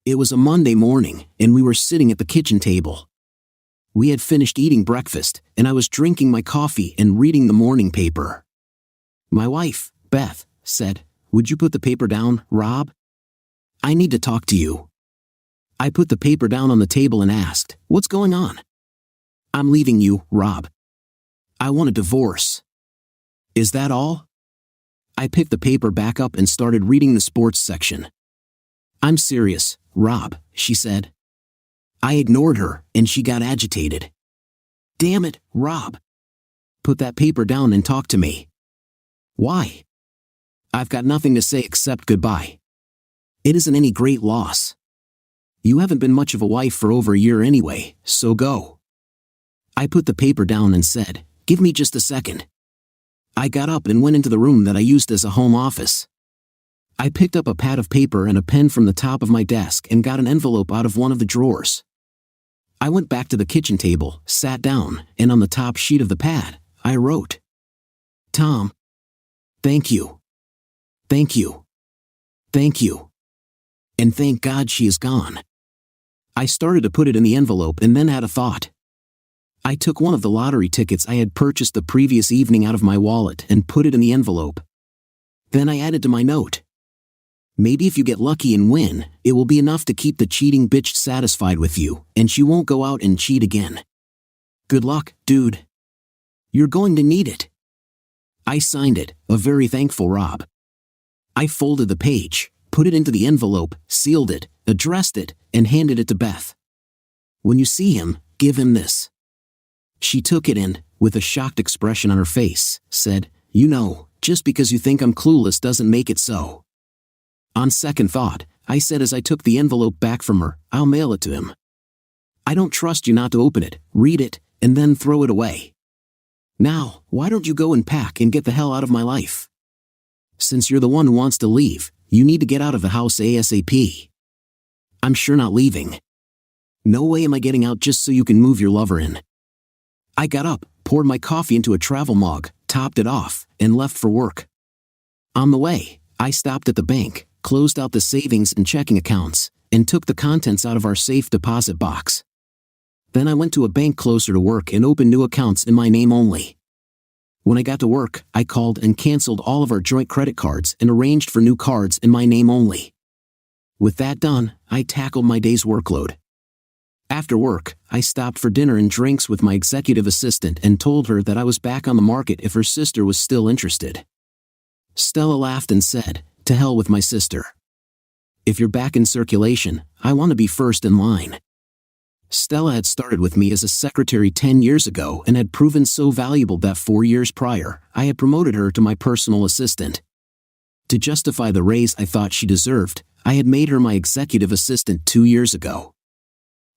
It was a Monday morning, and we were sitting at the kitchen table. We had finished eating breakfast, and I was drinking my coffee and reading the morning paper. My wife, Beth, said, "Would you put the paper down, Rob? I need to talk to you." I put the paper down on the table and asked, "What's going on?" "I'm leaving you, Rob. I want a divorce." "Is that all?" I picked the paper back up and started reading the sports section. "I'm serious, Rob," she said. I ignored her, and she got agitated. "Damn it, Rob. Put that paper down and talk to me." "Why?" "I've got nothing to say except goodbye. It isn't any great loss. You haven't been much of a wife for over a year anyway, so go." I put the paper down and said, "Give me just a second." I got up and went into the room that I used as a home office. I picked up a pad of paper and a pen from the top of my desk and got an envelope out of one of the drawers. I went back to the kitchen table, sat down, and on the top sheet of the pad, I wrote, "Tom. Thank you. Thank you. Thank you. And thank God she is gone." I started to put it in the envelope and then had a thought. I took one of the lottery tickets I had purchased the previous evening out of my wallet and put it in the envelope. Then I added to my note, "Maybe if you get lucky and win, it will be enough to keep the cheating bitch satisfied with you, and she won't go out and cheat again. Good luck, dude. You're going to need it." I signed it, a very thankful Rob. I folded the page, put it into the envelope, sealed it, addressed it, and handed it to Beth. "When you see him, give him this." She took it and, with a shocked expression on her face, said, "You know, just because you think I'm clueless doesn't make it so." On second thought, I said as I took the envelope back from her, "I'll mail it to him. I don't trust you not to open it, read it, and then throw it away. Now, why don't you go and pack and get the hell out of my life? Since you're the one who wants to leave, you need to get out of the house ASAP. I'm sure not leaving. No way am I getting out just so you can move your lover in." I got up, poured my coffee into a travel mug, topped it off, and left for work. On the way, I stopped at the bank, closed out the savings and checking accounts, and took the contents out of our safe deposit box. Then I went to a bank closer to work and opened new accounts in my name only. When I got to work, I called and canceled all of our joint credit cards and arranged for new cards in my name only. With that done, I tackled my day's workload. After work, I stopped for dinner and drinks with my executive assistant and told her that I was back on the market if her sister was still interested. Stella laughed and said, "To hell with my sister. If you're back in circulation, I want to be first in line." Stella had started with me as a secretary 10 years ago and had proven so valuable that 4 years prior, I had promoted her to my personal assistant. To justify the raise I thought she deserved, I had made her my executive assistant 2 years ago.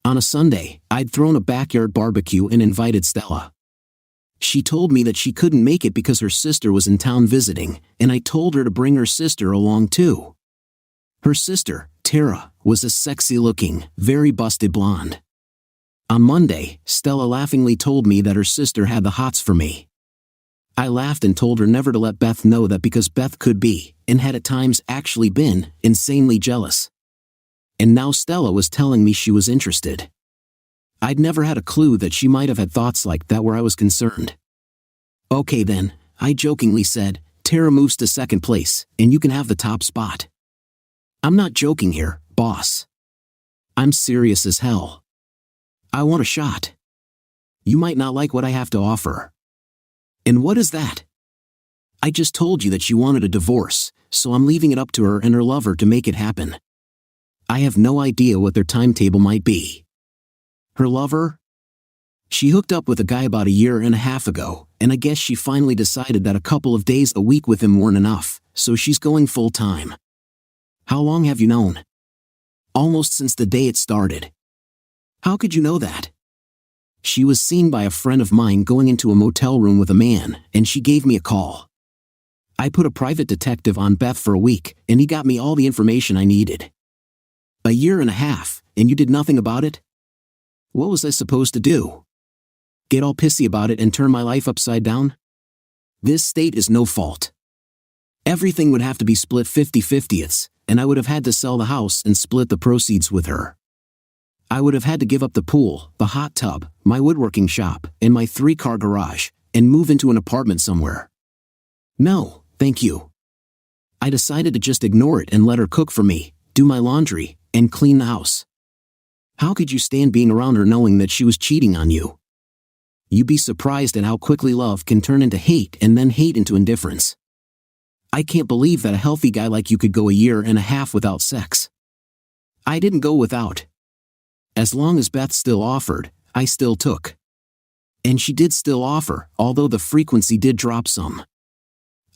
On a Sunday, I'd thrown a backyard barbecue and invited Stella. She told me that she couldn't make it because her sister was in town visiting, and I told her to bring her sister along too. Her sister, Tara, was a sexy-looking, very busted blonde. On Monday, Stella laughingly told me that her sister had the hots for me. I laughed and told her never to let Beth know that because Beth could be, and had at times actually been, insanely jealous. And now Stella was telling me she was interested. I'd never had a clue that she might have had thoughts like that where I was concerned. "Okay then," I jokingly said, "Tara moves to second place, and you can have the top spot." I'm not joking here, boss. I'm serious as hell. I want a shot. You might not like what I have to offer. And what is that? I just told you that she wanted a divorce, so I'm leaving it up to her and her lover to make it happen. I have no idea what their timetable might be. Her lover? She hooked up with a guy about a year and a half ago, and I guess she finally decided that a couple of days a week with him weren't enough, so she's going full time. How long have you known? Almost since the day it started. How could you know that? She was seen by a friend of mine going into a motel room with a man, and she gave me a call. I put a private detective on Beth for a week, and he got me all the information I needed. A year and a half, and you did nothing about it? What was I supposed to do? Get all pissy about it and turn my life upside down? This state is no fault. Everything would have to be split 50-50ths, and I would have had to sell the house and split the proceeds with her. I would have had to give up the pool, the hot tub, my woodworking shop, and my 3-car garage, and move into an apartment somewhere. No, thank you. I decided to just ignore it and let her cook for me, do my laundry, and clean the house. How could you stand being around her knowing that she was cheating on you? You'd be surprised at how quickly love can turn into hate and then hate into indifference. I can't believe that a healthy guy like you could go a year and a half without sex. I didn't go without. As long as Beth still offered, I still took. And she did still offer, although the frequency did drop some.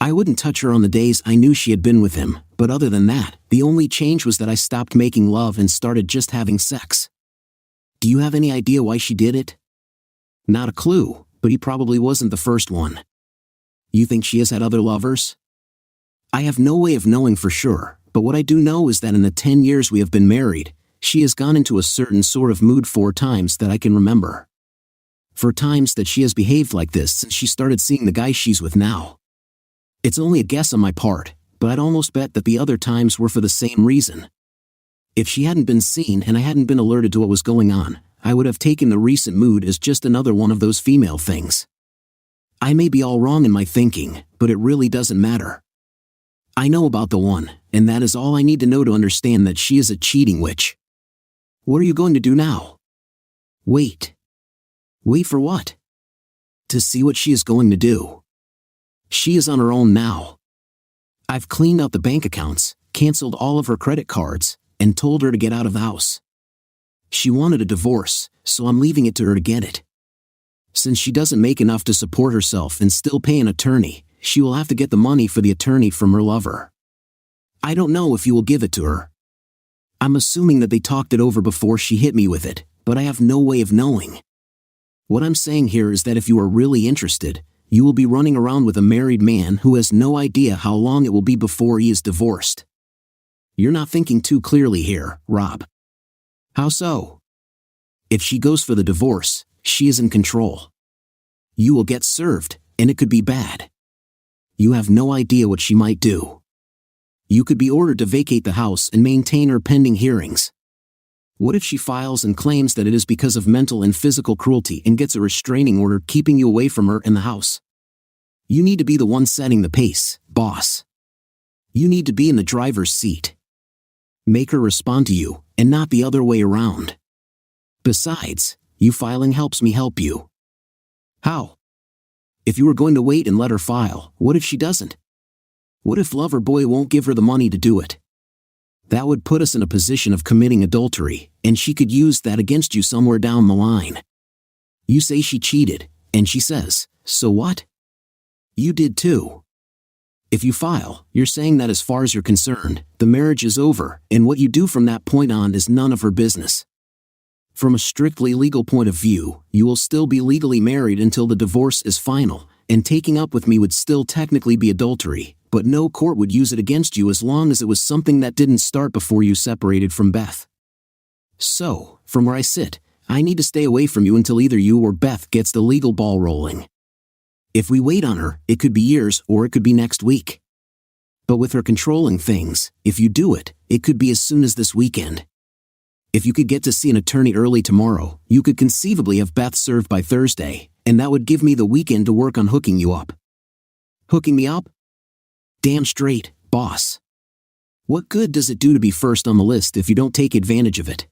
I wouldn't touch her on the days I knew she had been with him, but other than that, the only change was that I stopped making love and started just having sex. Do you have any idea why she did it? Not a clue, but he probably wasn't the first one. You think she has had other lovers? I have no way of knowing for sure, but what I do know is that in the 10 years we have been married, she has gone into a certain sort of mood 4 times that I can remember. 4 times that she has behaved like this since she started seeing the guy she's with now. It's only a guess on my part, but I'd almost bet that the other times were for the same reason. If she hadn't been seen and I hadn't been alerted to what was going on, I would have taken the recent mood as just another one of those female things. I may be all wrong in my thinking, but it really doesn't matter. I know about the one, and that is all I need to know to understand that she is a cheating witch. What are you going to do now? Wait. Wait for what? To see what she is going to do. She is on her own now. I've cleaned out the bank accounts, canceled all of her credit cards, and told her to get out of the house. She wanted a divorce, so I'm leaving it to her to get it. Since she doesn't make enough to support herself and still pay an attorney, she will have to get the money for the attorney from her lover. I don't know if you will give it to her. I'm assuming that they talked it over before she hit me with it, but I have no way of knowing. What I'm saying here is that if you are really interested, you will be running around with a married man who has no idea how long it will be before he is divorced. You're not thinking too clearly here, Rob. How so? If she goes for the divorce, she is in control. You will get served, and it could be bad. You have no idea what she might do. You could be ordered to vacate the house and maintain her pending hearings. What if she files and claims that it is because of mental and physical cruelty and gets a restraining order keeping you away from her and the house? You need to be the one setting the pace, boss. You need to be in the driver's seat. Make her respond to you, and not the other way around. Besides, you filing helps me help you. How? If you were going to wait and let her file, what if she doesn't? What if lover boy won't give her the money to do it? That would put us in a position of committing adultery, and she could use that against you somewhere down the line. You say she cheated, and she says, so what? You did too. If you file, you're saying that as far as you're concerned, the marriage is over, and what you do from that point on is none of her business. From a strictly legal point of view, you will still be legally married until the divorce is final, and taking up with me would still technically be adultery, but no court would use it against you as long as it was something that didn't start before you separated from Beth. So, from where I sit, I need to stay away from you until either you or Beth gets the legal ball rolling. If we wait on her, it could be years or it could be next week. But with her controlling things, if you do it, it could be as soon as this weekend. If you could get to see an attorney early tomorrow, you could conceivably have Beth served by Thursday, and that would give me the weekend to work on hooking you up. Hooking me up? Damn straight, boss. What good does it do to be first on the list if you don't take advantage of it?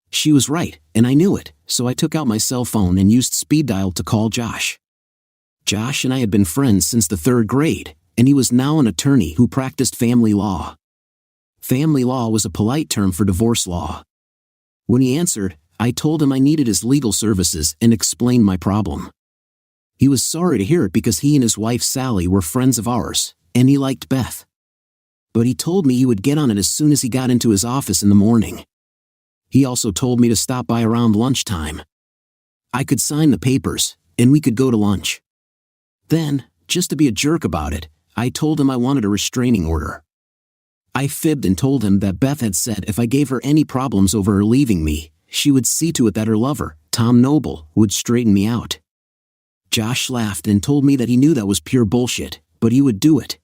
She was right, and I knew it, so I took out my cell phone and used speed dial to call Josh. Josh and I had been friends since the 3rd grade, and he was now an attorney who practiced family law. Family law was a polite term for divorce law. When he answered, I told him I needed his legal services and explained my problem. He was sorry to hear it because he and his wife Sally were friends of ours, and he liked Beth. But he told me he would get on it as soon as he got into his office in the morning. He also told me to stop by around lunchtime. I could sign the papers, and we could go to lunch. Then, just to be a jerk about it, I told him I wanted a restraining order. I fibbed and told him that Beth had said if I gave her any problems over her leaving me, she would see to it that her lover, Tom Noble, would straighten me out. Josh laughed and told me that he knew that was pure bullshit, but he would do it.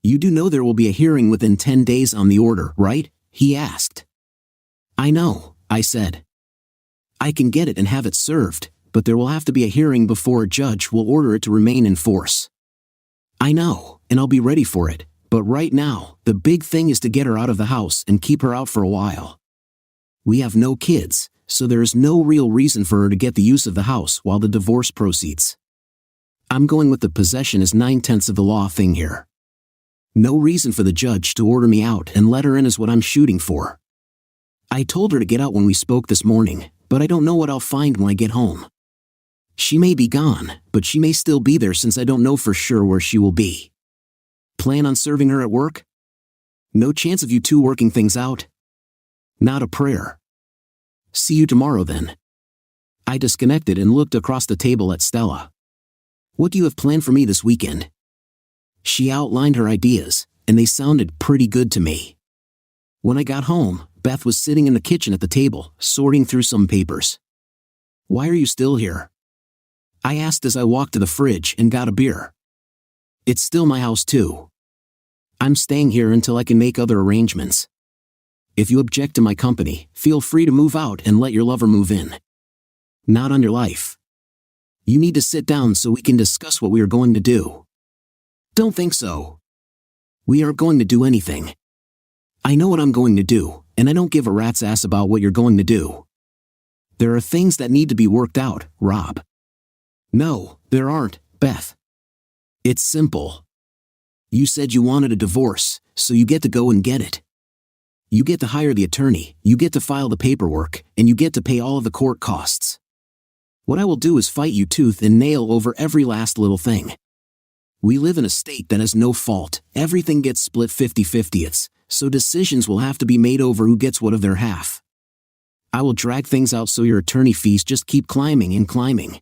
You do know there will be a hearing within 10 days on the order, right? He asked. I know, I said. I can get it and have it served, but there will have to be a hearing before a judge will order it to remain in force. I know, and I'll be ready for it, but right now, the big thing is to get her out of the house and keep her out for a while. We have no kids, so there is no real reason for her to get the use of the house while the divorce proceeds. I'm going with the possession as 9/10 of the law thing here. No reason for the judge to order me out and let her in is what I'm shooting for. I told her to get out when we spoke this morning, but I don't know what I'll find when I get home. She may be gone, but she may still be there since I don't know for sure where she will be. Plan on serving her at work? No chance of you two working things out? Not a prayer. See you tomorrow then. I disconnected and looked across the table at Stella. What do you have planned for me this weekend? She outlined her ideas, and they sounded pretty good to me. When I got home, Beth was sitting in the kitchen at the table, sorting through some papers. Why are you still here? I asked as I walked to the fridge and got a beer. It's still my house too. I'm staying here until I can make other arrangements. If you object to my company, feel free to move out and let your lover move in. Not on your life. You need to sit down so we can discuss what we are going to do. Don't think so. We aren't going to do anything. I know what I'm going to do, and I don't give a rat's ass about what you're going to do. There are things that need to be worked out, Rob. No, there aren't, Beth. It's simple. You said you wanted a divorce, so you get to go and get it. You get to hire the attorney, you get to file the paperwork, and you get to pay all of the court costs. What I will do is fight you tooth and nail over every last little thing. We live in a state that has no fault, everything gets split 50-50, so decisions will have to be made over who gets what of their half. I will drag things out so your attorney fees just keep climbing and climbing.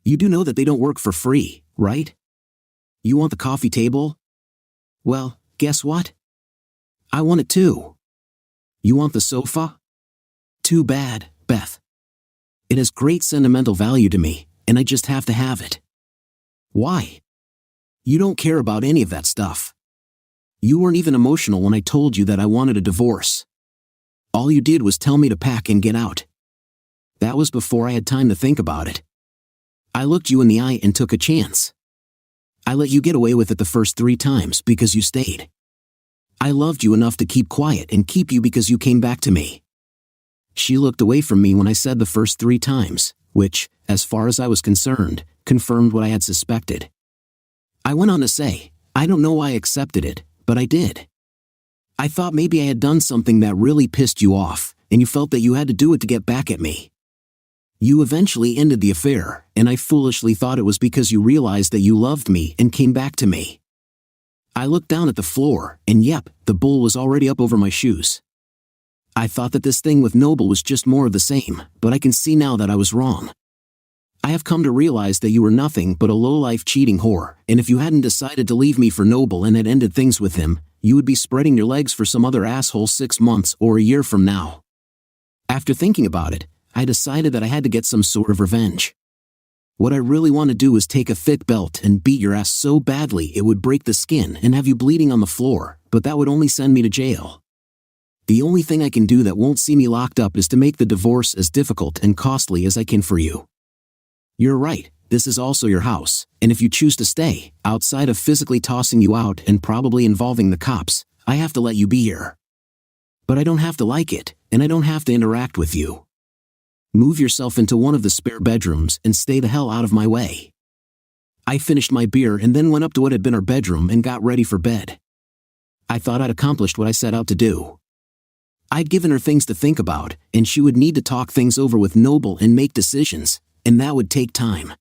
You do know that they don't work for free, right? You want the coffee table? Well, guess what? I want it too. You want the sofa? Too bad, Beth. It has great sentimental value to me, and I just have to have it. Why? You don't care about any of that stuff. You weren't even emotional when I told you that I wanted a divorce. All you did was tell me to pack and get out. That was before I had time to think about it. I looked you in the eye and took a chance. I let you get away with it the first 3 times because you stayed. I loved you enough to keep quiet and keep you because you came back to me. She looked away from me when I said the first 3 times, which, as far as I was concerned, confirmed what I had suspected. I went on to say, I don't know why I accepted it, but I did. I thought maybe I had done something that really pissed you off, and you felt that you had to do it to get back at me. You eventually ended the affair, and I foolishly thought it was because you realized that you loved me and came back to me. I looked down at the floor, and yep, the bowl was already up over my shoes. I thought that this thing with Noble was just more of the same, but I can see now that I was wrong. I have come to realize that you were nothing but a low-life cheating whore, and if you hadn't decided to leave me for Noble and had ended things with him, you would be spreading your legs for some other asshole 6 months or a year from now. After thinking about it, I decided that I had to get some sort of revenge. What I really want to do is take a thick belt and beat your ass so badly it would break the skin and have you bleeding on the floor, but that would only send me to jail. The only thing I can do that won't see me locked up is to make the divorce as difficult and costly as I can for you. You're right, this is also your house, and if you choose to stay, outside of physically tossing you out and probably involving the cops, I have to let you be here. But I don't have to like it, and I don't have to interact with you. Move yourself into one of the spare bedrooms and stay the hell out of my way. I finished my beer and then went up to what had been our bedroom and got ready for bed. I thought I'd accomplished what I set out to do. I'd given her things to think about, and she would need to talk things over with Noble and make decisions, and that would take time.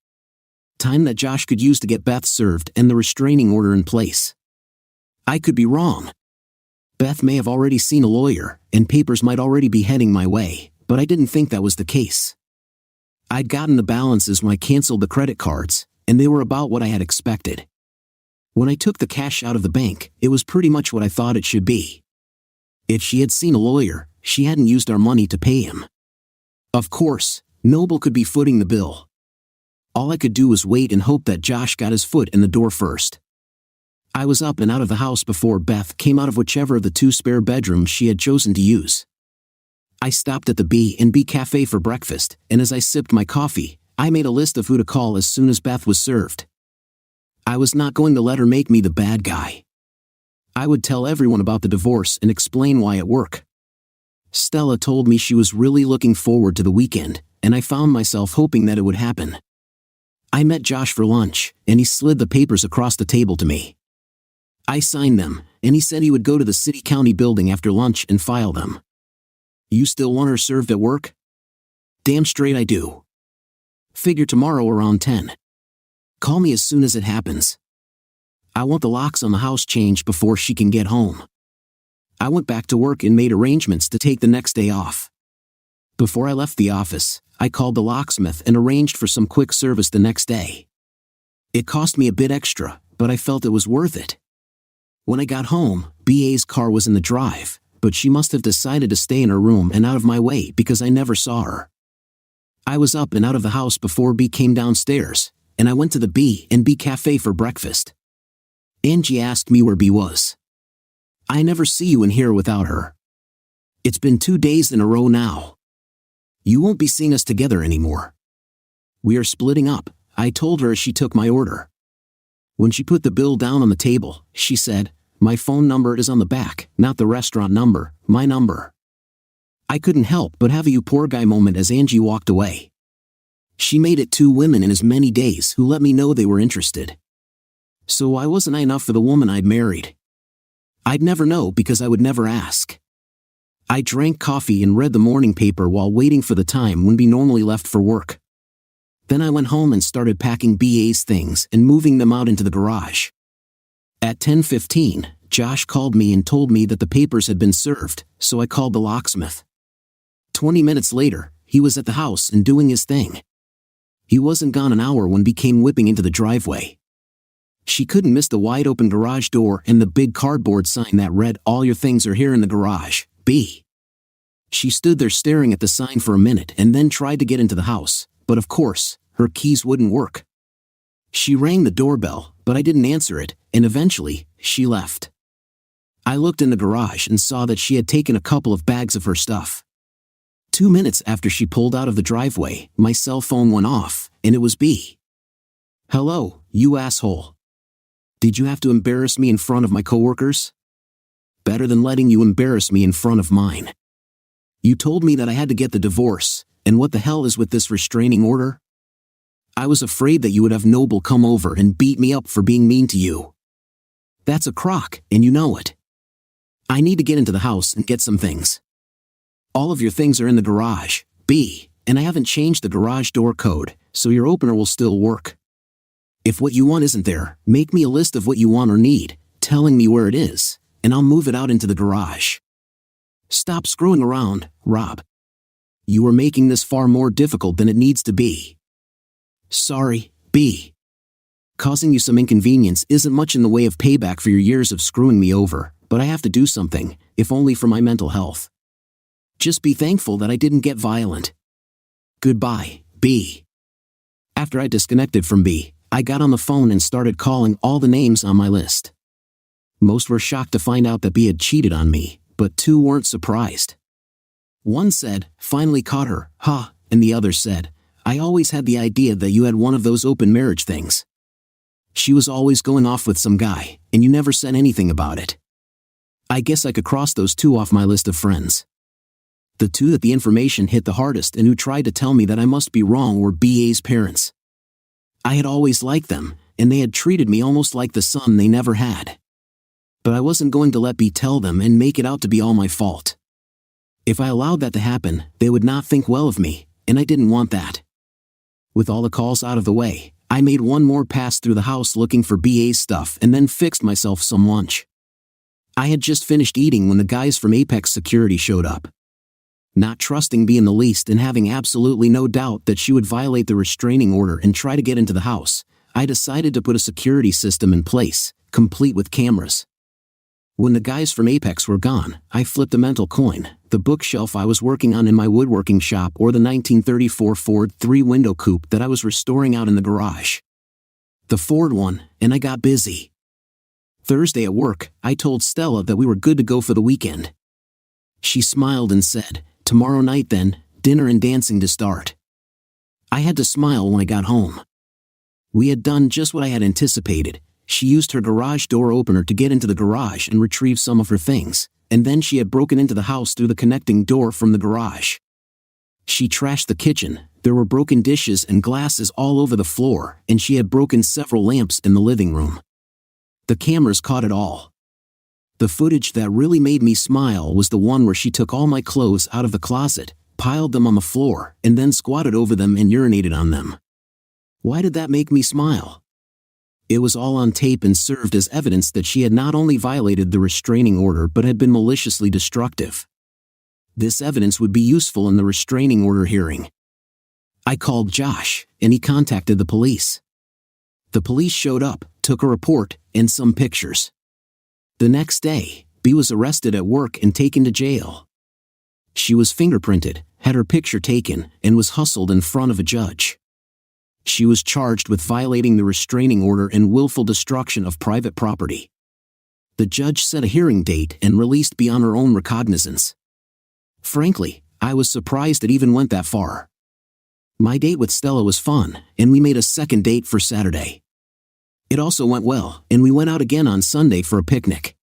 Time that Josh could use to get Beth served and the restraining order in place. I could be wrong. Beth may have already seen a lawyer, and papers might already be heading my way, but I didn't think that was the case. I'd gotten the balances when I canceled the credit cards, and they were about what I had expected. When I took the cash out of the bank, it was pretty much what I thought it should be. If she had seen a lawyer, she hadn't used our money to pay him. Of course, Noble could be footing the bill. All I could do was wait and hope that Josh got his foot in the door first. I was up and out of the house before Beth came out of whichever of the 2 spare bedrooms she had chosen to use. I stopped at the B&B Cafe for breakfast, and as I sipped my coffee, I made a list of who to call as soon as Beth was served. I was not going to let her make me the bad guy. I would tell everyone about the divorce and explain why at work. Stella told me she was really looking forward to the weekend, and I found myself hoping that it would happen. I met Josh for lunch, and he slid the papers across the table to me. I signed them, and he said he would go to the city-county building after lunch and file them. You still want her served at work? Damn straight I do. Figure tomorrow around 10. Call me as soon as it happens. I want the locks on the house changed before she can get home. I went back to work and made arrangements to take the next day off. Before I left the office, I called the locksmith and arranged for some quick service the next day. It cost me a bit extra, but I felt it was worth it. When I got home, BA's car was in the drive, but she must have decided to stay in her room and out of my way because I never saw her. I was up and out of the house before B came downstairs, and I went to the B&B Cafe for breakfast. Angie asked me where B was. I never see you in here without her. It's been 2 days in a row now. You won't be seeing us together anymore. We are splitting up, I told her as she took my order. When she put the bill down on the table, she said, "My phone number is on the back, not the restaurant number, my number." I couldn't help but have a "you poor guy" moment as Angie walked away. She made it 2 women in as many days who let me know they were interested. So why wasn't I enough for the woman I'd married? I'd never know because I would never ask. I drank coffee and read the morning paper while waiting for the time when B normally left for work. Then I went home and started packing BA's things and moving them out into the garage. At 10:15, Josh called me and told me that the papers had been served, so I called the locksmith. 20 minutes later, he was at the house and doing his thing. He wasn't gone an hour when B came whipping into the driveway. She couldn't miss the wide-open garage door and the big cardboard sign that read, "All your things are here in the garage, B." She stood there staring at the sign for a minute and then tried to get into the house, but of course, her keys wouldn't work. She rang the doorbell, but I didn't answer it, and eventually, she left. I looked in the garage and saw that she had taken a couple of bags of her stuff. 2 minutes after she pulled out of the driveway, my cell phone went off, and it was B. "Hello, you asshole. Did you have to embarrass me in front of my coworkers? Better than letting you embarrass me in front of mine. You told me that I had to get the divorce, and what the hell is with this restraining order? I was afraid that you would have Noble come over and beat me up for being mean to you. That's a crock, and you know it. I need to get into the house and get some things. All of your things are in the garage, B, and I haven't changed the garage door code, so your opener will still work. If what you want isn't there, make me a list of what you want or need, telling me where it is, and I'll move it out into the garage. Stop screwing around, Rob. You are making this far more difficult than it needs to be. Sorry, B. Causing you some inconvenience isn't much in the way of payback for your years of screwing me over, but I have to do something, if only for my mental health. Just be thankful that I didn't get violent. Goodbye, B." After I disconnected from B, I got on the phone and started calling all the names on my list. Most were shocked to find out that B had cheated on me, but 2 weren't surprised. One said, "Finally caught her, huh," and the other said, "I always had the idea that you had one of those open marriage things. She was always going off with some guy, and you never said anything about it." I guess I could cross those 2 off my list of friends. The 2 that the information hit the hardest and who tried to tell me that I must be wrong were BA's parents. I had always liked them, and they had treated me almost like the son they never had. But I wasn't going to let B tell them and make it out to be all my fault. If I allowed that to happen, they would not think well of me, and I didn't want that. With all the calls out of the way, I made one more pass through the house looking for BA's stuff and then fixed myself some lunch. I had just finished eating when the guys from Apex Security showed up. Not trusting B in the least and having absolutely no doubt that she would violate the restraining order and try to get into the house, I decided to put a security system in place, complete with cameras. When the guys from Apex were gone, I flipped a mental coin, the bookshelf I was working on in my woodworking shop or the 1934 Ford 3-window coupe that I was restoring out in the garage. The Ford one, and I got busy. Thursday at work, I told Stella that we were good to go for the weekend. She smiled and said, "Tomorrow night then, dinner and dancing to start." I had to smile when I got home. We had done just what I had anticipated. She used her garage door opener to get into the garage and retrieve some of her things, and then she had broken into the house through the connecting door from the garage. She trashed the kitchen. There were broken dishes and glasses all over the floor, and she had broken several lamps in the living room. The cameras caught it all. The footage that really made me smile was the one where she took all my clothes out of the closet, piled them on the floor, and then squatted over them and urinated on them. Why did that make me smile? It was all on tape and served as evidence that she had not only violated the restraining order but had been maliciously destructive. This evidence would be useful in the restraining order hearing. I called Josh, and he contacted the police. The police showed up, took a report, and some pictures. The next day, B was arrested at work and taken to jail. She was fingerprinted, had her picture taken, and was hustled in front of a judge. She was charged with violating the restraining order and willful destruction of private property. The judge set a hearing date and released B on her own recognizance. Frankly, I was surprised it even went that far. My date with Stella was fun, and we made a second date for Saturday. It also went well, and we went out again on Sunday for a picnic.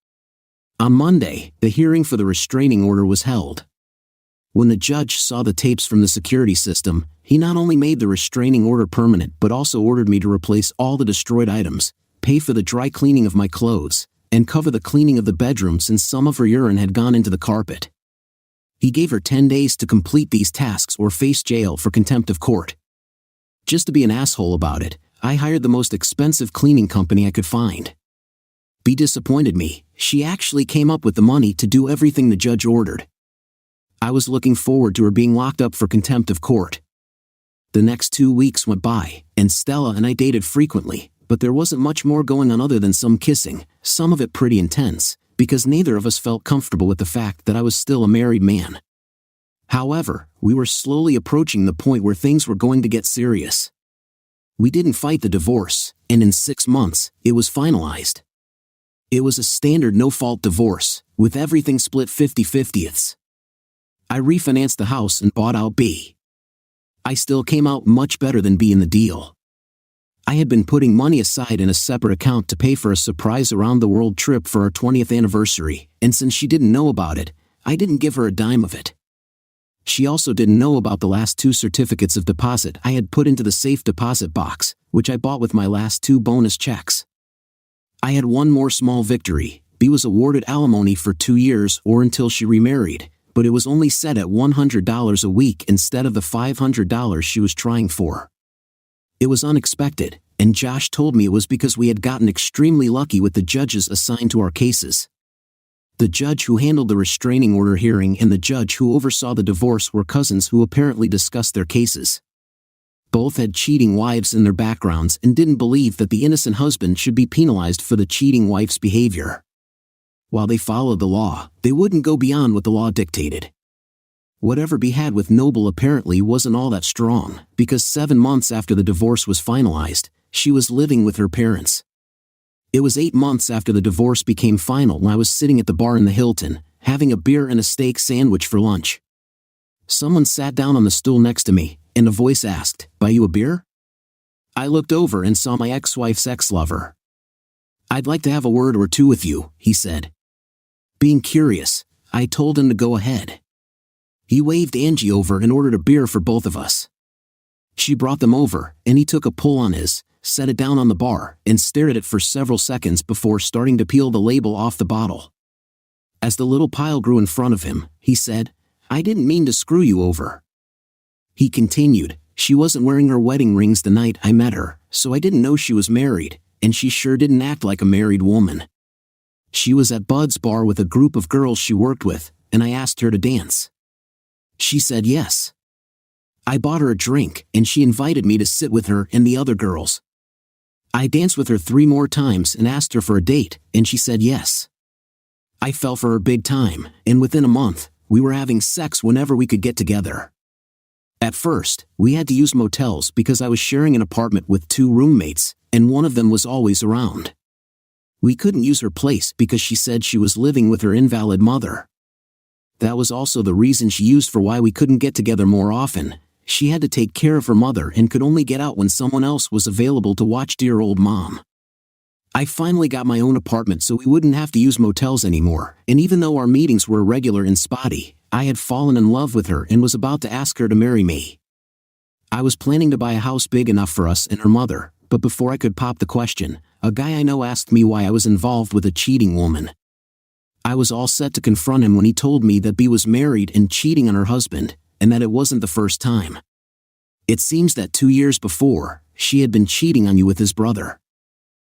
On Monday, the hearing for the restraining order was held. When the judge saw the tapes from the security system, he not only made the restraining order permanent but also ordered me to replace all the destroyed items, pay for the dry cleaning of my clothes, and cover the cleaning of the bedroom since some of her urine had gone into the carpet. He gave her 10 days to complete these tasks or face jail for contempt of court. Just to be an asshole about it, I hired the most expensive cleaning company I could find. B disappointed me. She actually came up with the money to do everything the judge ordered. I was looking forward to her being locked up for contempt of court. The next 2 weeks went by, and Stella and I dated frequently, but there wasn't much more going on other than some kissing, some of it pretty intense, because neither of us felt comfortable with the fact that I was still a married man. However, we were slowly approaching the point where things were going to get serious. We didn't fight the divorce, and in 6 months, it was finalized. It was a standard no-fault divorce, with everything split 50-50ths. I refinanced the house and bought out B. I still came out much better than B in the deal. I had been putting money aside in a separate account to pay for a surprise around-the-world trip for our 20th anniversary, and since she didn't know about it, I didn't give her a dime of it. She also didn't know about the last 2 certificates of deposit I had put into the safe deposit box, which I bought with my last 2 bonus checks. I had one more small victory. B was awarded alimony for 2 years or until she remarried, but it was only set at $100 a week instead of the $500 she was trying for. It was unexpected, and Josh told me it was because we had gotten extremely lucky with the judges assigned to our cases. The judge who handled the restraining order hearing and the judge who oversaw the divorce were cousins who apparently discussed their cases. Both had cheating wives in their backgrounds and didn't believe that the innocent husband should be penalized for the cheating wife's behavior. While they followed the law, they wouldn't go beyond what the law dictated. Whatever B had with Noble apparently wasn't all that strong, because 7 months after the divorce was finalized, she was living with her parents. It was 8 months after the divorce became final when I was sitting at the bar in the Hilton, having a beer and a steak sandwich for lunch. Someone sat down on the stool next to me, and a voice asked, "Buy you a beer?" I looked over and saw my ex-wife's ex-lover. "I'd like to have a word or two with you," he said. Being curious, I told him to go ahead. He waved Angie over and ordered a beer for both of us. She brought them over, and he took a pull on his, set it down on the bar, and stared at it for several seconds before starting to peel the label off the bottle. As the little pile grew in front of him, he said, "I didn't mean to screw you over." He continued, "She wasn't wearing her wedding rings the night I met her, so I didn't know she was married, and she sure didn't act like a married woman. She was at Bud's bar with a group of girls she worked with, and I asked her to dance. She said yes. I bought her a drink, and she invited me to sit with her and the other girls. I danced with her 3 more times and asked her for a date, and she said yes. I fell for her big time, and within a month, we were having sex whenever we could get together. At first, we had to use motels because I was sharing an apartment with 2 roommates, and one of them was always around. We couldn't use her place because she said she was living with her invalid mother. That was also the reason she used for why we couldn't get together more often. She had to take care of her mother and could only get out when someone else was available to watch dear old mom. I finally got my own apartment so we wouldn't have to use motels anymore, and even though our meetings were irregular and spotty, I had fallen in love with her and was about to ask her to marry me. I was planning to buy a house big enough for us and her mother, but before I could pop the question, a guy I know asked me why I was involved with a cheating woman. I was all set to confront him when he told me that B was married and cheating on her husband, and that it wasn't the first time. It seems that 2 years before, she had been cheating on you with his brother.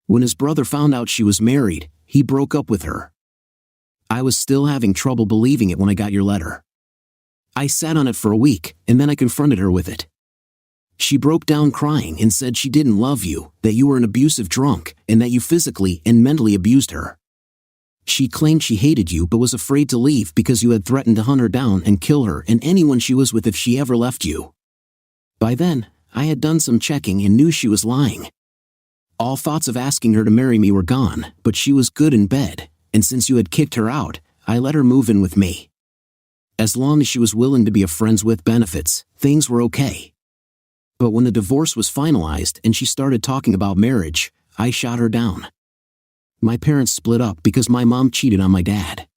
When his brother found out she was married, he broke up with her. I was still having trouble believing it when I got your letter. I sat on it for a week, and then I confronted her with it. She broke down crying and said she didn't love you, that you were an abusive drunk, and that you physically and mentally abused her. She claimed she hated you but was afraid to leave because you had threatened to hunt her down and kill her and anyone she was with if she ever left you. By then, I had done some checking and knew she was lying. All thoughts of asking her to marry me were gone, but she was good in bed, and since you had kicked her out, I let her move in with me. As long as she was willing to be a friends with benefits, things were okay. But when the divorce was finalized and she started talking about marriage, I shot her down. My parents split up because my mom cheated on my dad.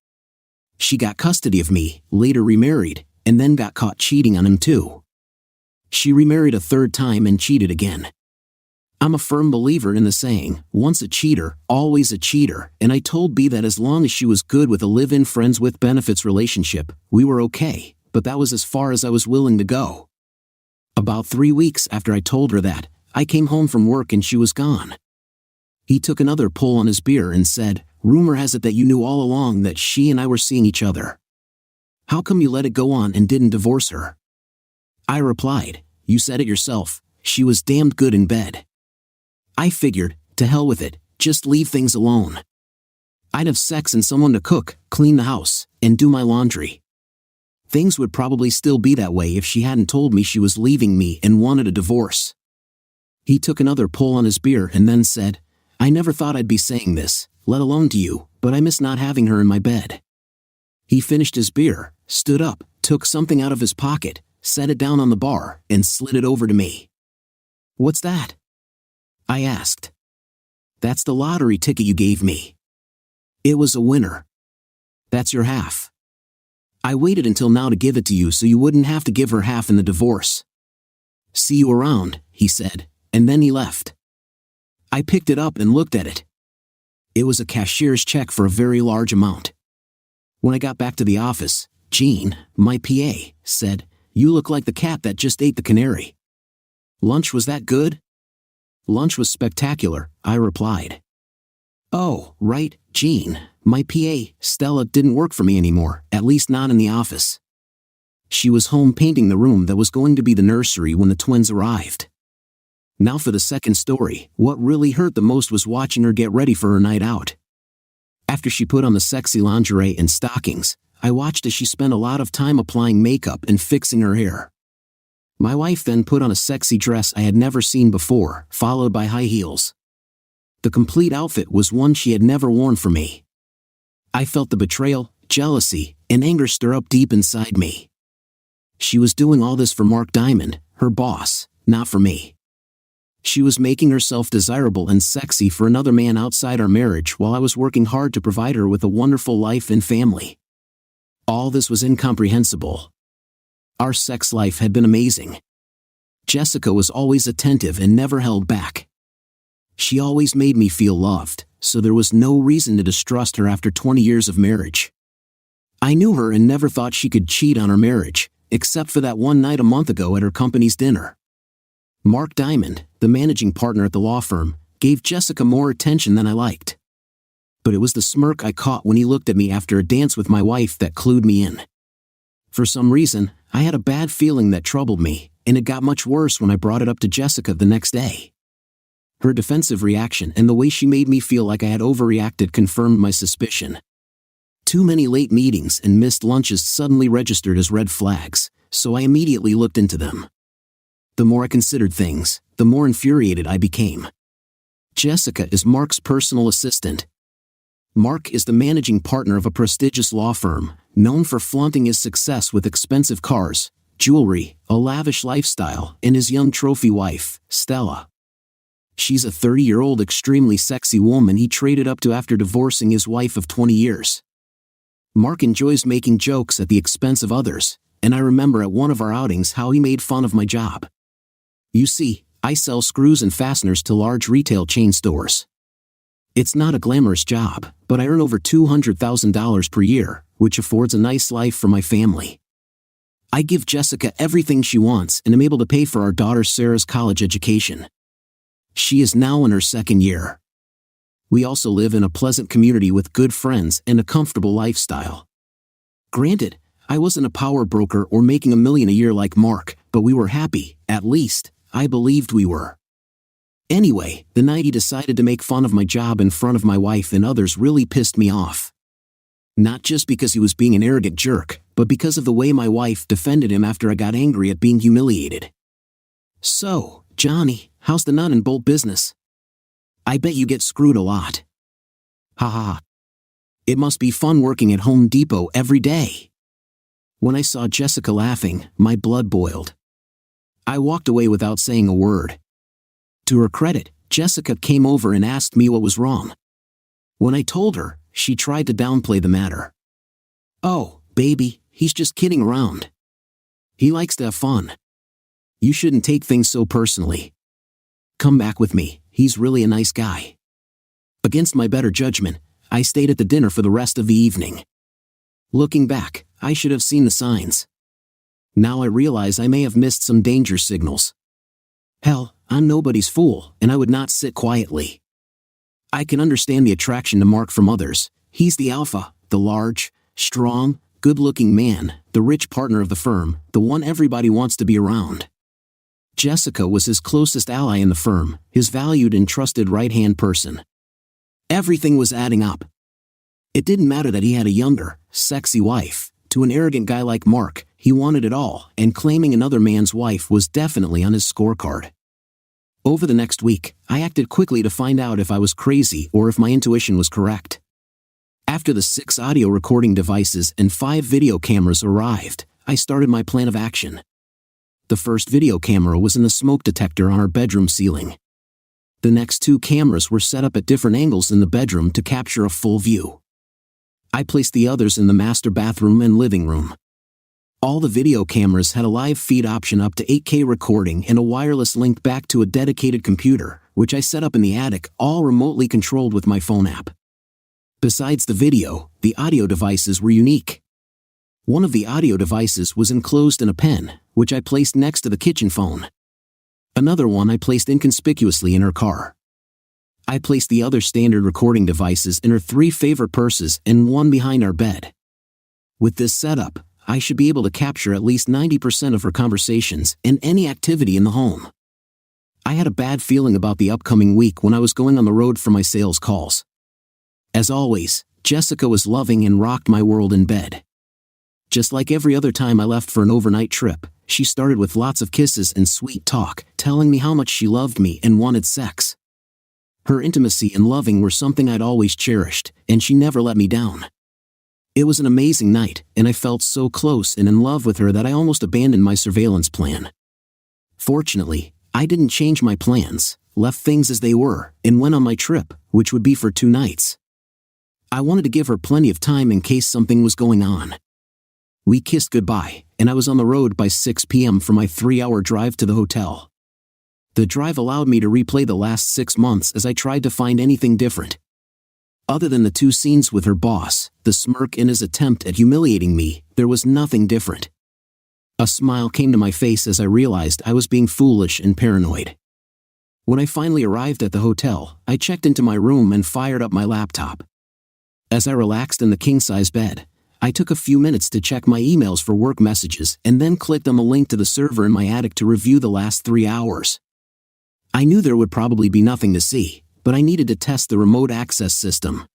She got custody of me, later remarried, and then got caught cheating on him too. She remarried a third time and cheated again. I'm a firm believer in the saying, once a cheater, always a cheater, and I told B that as long as she was good with a live-in friends with benefits relationship, we were okay, but that was as far as I was willing to go. About 3 weeks after I told her that, I came home from work and she was gone. He took another pull on his beer and said, "Rumor has it that you knew all along that she and I were seeing each other. How come you let it go on and didn't divorce her?" I replied, "You said it yourself, she was damned good in bed." I figured, to hell with it, just leave things alone. I'd have sex and someone to cook, clean the house, and do my laundry. Things would probably still be that way if she hadn't told me she was leaving me and wanted a divorce. He took another pull on his beer and then said, "I never thought I'd be saying this, let alone to you, but I miss not having her in my bed." He finished his beer, stood up, took something out of his pocket, set it down on the bar, and slid it over to me. "What's that?" I asked. "That's the lottery ticket you gave me. It was a winner. That's your half. I waited until now to give it to you so you wouldn't have to give her half in the divorce. See you around," he said, and then he left. I picked it up and looked at it. It was a cashier's check for a very large amount. When I got back to the office, Jean, my PA, said, "You look like the cat that just ate the canary." "Lunch was that good?" "Lunch was spectacular," I replied. "Oh, right, Jean, my PA, Stella, didn't work for me anymore, at least not in the office. She was home painting the room that was going to be the nursery when the twins arrived." Now for the second story, what really hurt the most was watching her get ready for her night out. After she put on the sexy lingerie and stockings, I watched as she spent a lot of time applying makeup and fixing her hair. My wife then put on a sexy dress I had never seen before, followed by high heels. The complete outfit was one she had never worn for me. I felt the betrayal, jealousy, and anger stir up deep inside me. She was doing all this for Mark Diamond, her boss, not for me. She was making herself desirable and sexy for another man outside our marriage while I was working hard to provide her with a wonderful life and family. All this was incomprehensible. Our sex life had been amazing. Jessica was always attentive and never held back. She always made me feel loved, so there was no reason to distrust her after 20 years of marriage. I knew her and never thought she could cheat on her marriage, except for that one night a month ago at her company's dinner. Mark Diamond, the managing partner at the law firm, gave Jessica more attention than I liked. But it was the smirk I caught when he looked at me after a dance with my wife that clued me in. For some reason, I had a bad feeling that troubled me, and it got much worse when I brought it up to Jessica the next day. Her defensive reaction and the way she made me feel like I had overreacted confirmed my suspicion. Too many late meetings and missed lunches suddenly registered as red flags, so I immediately looked into them. The more I considered things, the more infuriated I became. Jessica is Mark's personal assistant, Mark is the managing partner of a prestigious law firm, known for flaunting his success with expensive cars, jewelry, a lavish lifestyle, and his young trophy wife, Stella. She's a 30-year-old extremely sexy woman he traded up to after divorcing his wife of 20 years. Mark enjoys making jokes at the expense of others, and I remember at one of our outings how he made fun of my job. You see, I sell screws and fasteners to large retail chain stores. It's not a glamorous job, but I earn over $200,000 per year, which affords a nice life for my family. I give Jessica everything she wants and am able to pay for our daughter Sarah's college education. She is now in her second year. We also live in a pleasant community with good friends and a comfortable lifestyle. Granted, I wasn't a power broker or making $1 million a year like Mark, but we were happy, at least, I believed we were. Anyway, the night he decided to make fun of my job in front of my wife and others really pissed me off. Not just because he was being an arrogant jerk, but because of the way my wife defended him after I got angry at being humiliated. So, Johnny, how's the nut and bolt business? I bet you get screwed a lot. Ha ha. It must be fun working at Home Depot every day. When I saw Jessica laughing, my blood boiled. I walked away without saying a word. To her credit, Jessica came over and asked me what was wrong. When I told her, she tried to downplay the matter. Oh, baby, he's just kidding around. He likes to have fun. You shouldn't take things so personally. Come back with me, he's really a nice guy. Against my better judgment, I stayed at the dinner for the rest of the evening. Looking back, I should have seen the signs. Now I realize I may have missed some danger signals. Hell, I'm nobody's fool, and I would not sit quietly. I can understand the attraction to Mark from others. He's the alpha, the large, strong, good-looking man, the rich partner of the firm, the one everybody wants to be around. Jessica was his closest ally in the firm, his valued and trusted right-hand person. Everything was adding up. It didn't matter that he had a younger, sexy wife. To an arrogant guy like Mark, he wanted it all, and claiming another man's wife was definitely on his scorecard. Over the next week, I acted quickly to find out if I was crazy or if my intuition was correct. After the 6 audio recording devices and 5 video cameras arrived, I started my plan of action. The first video camera was in the smoke detector on our bedroom ceiling. The next 2 cameras were set up at different angles in the bedroom to capture a full view. I placed the others in the master bathroom and living room. All the video cameras had a live feed option up to 8K recording and a wireless link back to a dedicated computer, which I set up in the attic, all remotely controlled with my phone app. Besides the video, the audio devices were unique. One of the audio devices was enclosed in a pen, which I placed next to the kitchen phone. Another one I placed inconspicuously in her car. I placed the other standard recording devices in her 3 favorite purses and one behind our bed. With this setup, I should be able to capture at least 90% of her conversations and any activity in the home. I had a bad feeling about the upcoming week when I was going on the road for my sales calls. As always, Jessica was loving and rocked my world in bed. Just like every other time I left for an overnight trip, she started with lots of kisses and sweet talk, telling me how much she loved me and wanted sex. Her intimacy and loving were something I'd always cherished, and she never let me down. It was an amazing night, and I felt so close and in love with her that I almost abandoned my surveillance plan. Fortunately, I didn't change my plans, left things as they were, and went on my trip, which would be for 2 nights. I wanted to give her plenty of time in case something was going on. We kissed goodbye, and I was on the road by 6 p.m. for my 3-hour drive to the hotel. The drive allowed me to replay the last 6 months as I tried to find anything different. Other than the 2 scenes with her boss, the smirk in his attempt at humiliating me, there was nothing different. A smile came to my face as I realized I was being foolish and paranoid. When I finally arrived at the hotel, I checked into my room and fired up my laptop. As I relaxed in the king-size bed, I took a few minutes to check my emails for work messages and then clicked on the link to the server in my attic to review the last 3 hours. I knew there would probably be nothing to see, but I needed to test the remote access system.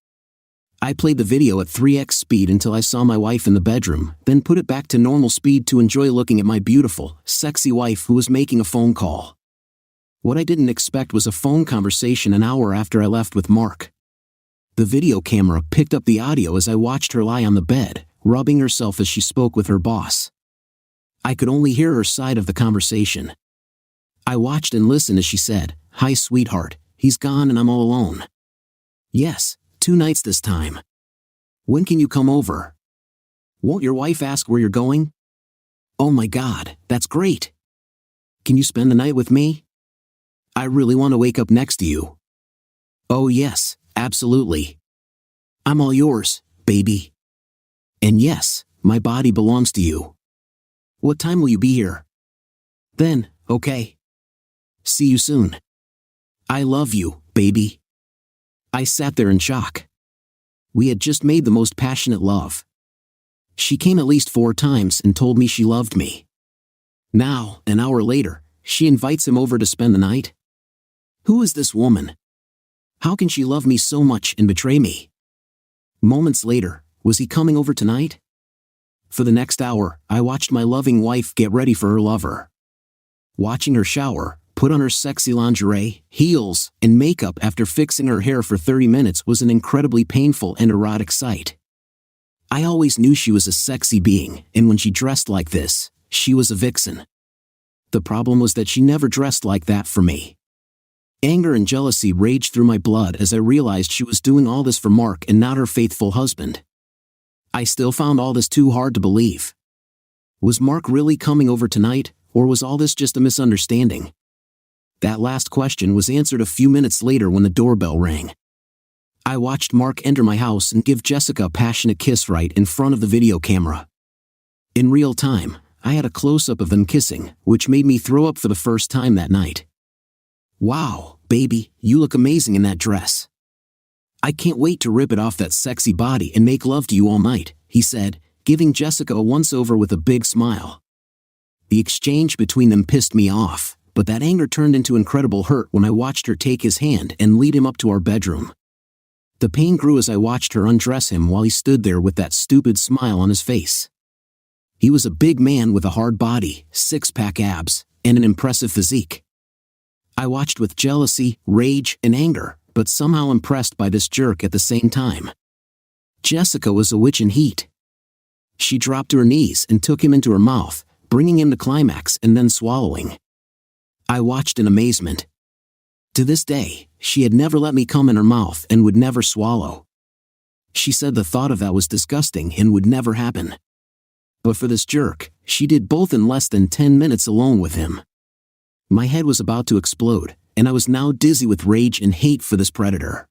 I played the video at 3x speed until I saw my wife in the bedroom, then put it back to normal speed to enjoy looking at my beautiful, sexy wife who was making a phone call. What I didn't expect was a phone conversation an hour after I left with Mark. The video camera picked up the audio as I watched her lie on the bed, rubbing herself as she spoke with her boss. I could only hear her side of the conversation. I watched and listened as she said, "Hi, sweetheart, he's gone and I'm all alone." "Yes, 2 nights this time. When can you come over? Won't your wife ask where you're going?" "Oh my God, that's great. Can you spend the night with me? I really want to wake up next to you." "Oh yes, absolutely. I'm all yours, baby. And yes, my body belongs to you. What time will you be here?" "Then, okay. See you soon. I love you, baby." I sat there in shock. We had just made the most passionate love. She came at least 4 times and told me she loved me. Now, an hour later, she invites him over to spend the night? Who is this woman? How can she love me so much and betray me? Moments later, was he coming over tonight? For the next hour, I watched my loving wife get ready for her lover. Watching her shower, put on her sexy lingerie, heels, and makeup after fixing her hair for 30 minutes was an incredibly painful and erotic sight. I always knew she was a sexy being, and when she dressed like this, she was a vixen. The problem was that she never dressed like that for me. Anger and jealousy raged through my blood as I realized she was doing all this for Mark and not her faithful husband. I still found all this too hard to believe. Was Mark really coming over tonight, or was all this just a misunderstanding? That last question was answered a few minutes later when the doorbell rang. I watched Mark enter my house and give Jessica a passionate kiss right in front of the video camera. In real time, I had a close-up of them kissing, which made me throw up for the first time that night. "Wow, baby, you look amazing in that dress. I can't wait to rip it off that sexy body and make love to you all night," he said, giving Jessica a once-over with a big smile. The exchange between them pissed me off, but that anger turned into incredible hurt when I watched her take his hand and lead him up to our bedroom. The pain grew as I watched her undress him while he stood there with that stupid smile on his face. He was a big man with a hard body, 6-pack abs, and an impressive physique. I watched with jealousy, rage, and anger, but somehow impressed by this jerk at the same time. Jessica was a witch in heat. She dropped to her knees and took him into her mouth, bringing him to climax and then swallowing. I watched in amazement. To this day, she had never let me come in her mouth and would never swallow. She said the thought of that was disgusting and would never happen. But for this jerk, she did both in less than 10 minutes alone with him. My head was about to explode, and I was now dizzy with rage and hate for this predator.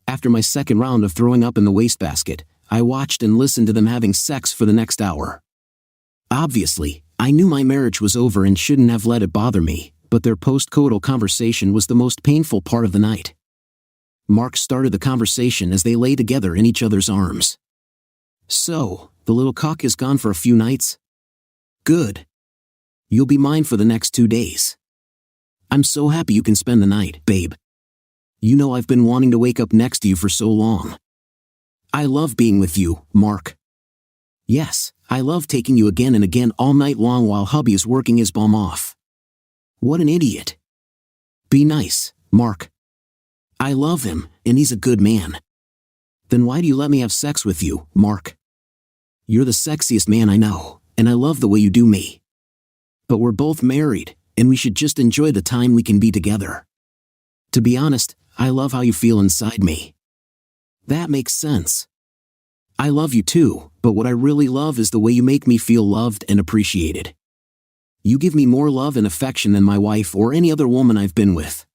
After my second round of throwing up in the wastebasket, I watched and listened to them having sex for the next hour. Obviously, I knew my marriage was over and shouldn't have let it bother me, but their post-coital conversation was the most painful part of the night. Mark started the conversation as they lay together in each other's arms. "So, the little cock is gone for a few nights? Good. You'll be mine for the next 2 days. I'm so happy you can spend the night, babe. You know I've been wanting to wake up next to you for so long. I love being with you, Mark. Yes, I love taking you again and again all night long while hubby is working his bum off. What an idiot. Be nice, Mark. I love him, and he's a good man. Then why do you let me have sex with you, Mark? You're the sexiest man I know, and I love the way you do me. But we're both married, and we should just enjoy the time we can be together. To be honest, I love how you feel inside me. That makes sense. I love you too, but what I really love is the way you make me feel loved and appreciated. You give me more love and affection than my wife or any other woman I've been with.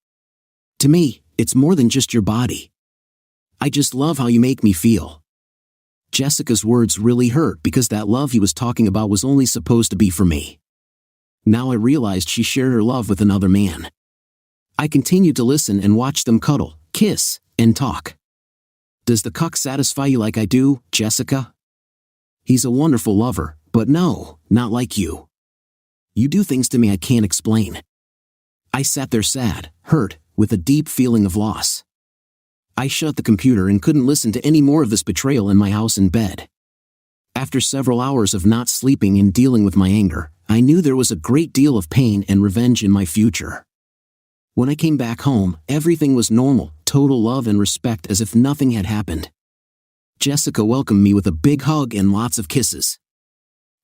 To me, it's more than just your body. I just love how you make me feel." Jessica's words really hurt because that love he was talking about was only supposed to be for me. Now I realized she shared her love with another man. I continued to listen and watch them cuddle, kiss, and talk. "Does the cuck satisfy you like I do, Jessica? He's a wonderful lover, but no, not like you. You do things to me I can't explain." I sat there sad, hurt, with a deep feeling of loss. I shut the computer and couldn't listen to any more of this betrayal in my house in bed. After several hours of not sleeping and dealing with my anger, I knew there was a great deal of pain and revenge in my future. When I came back home, everything was normal, total love and respect as if nothing had happened. Jessica welcomed me with a big hug and lots of kisses.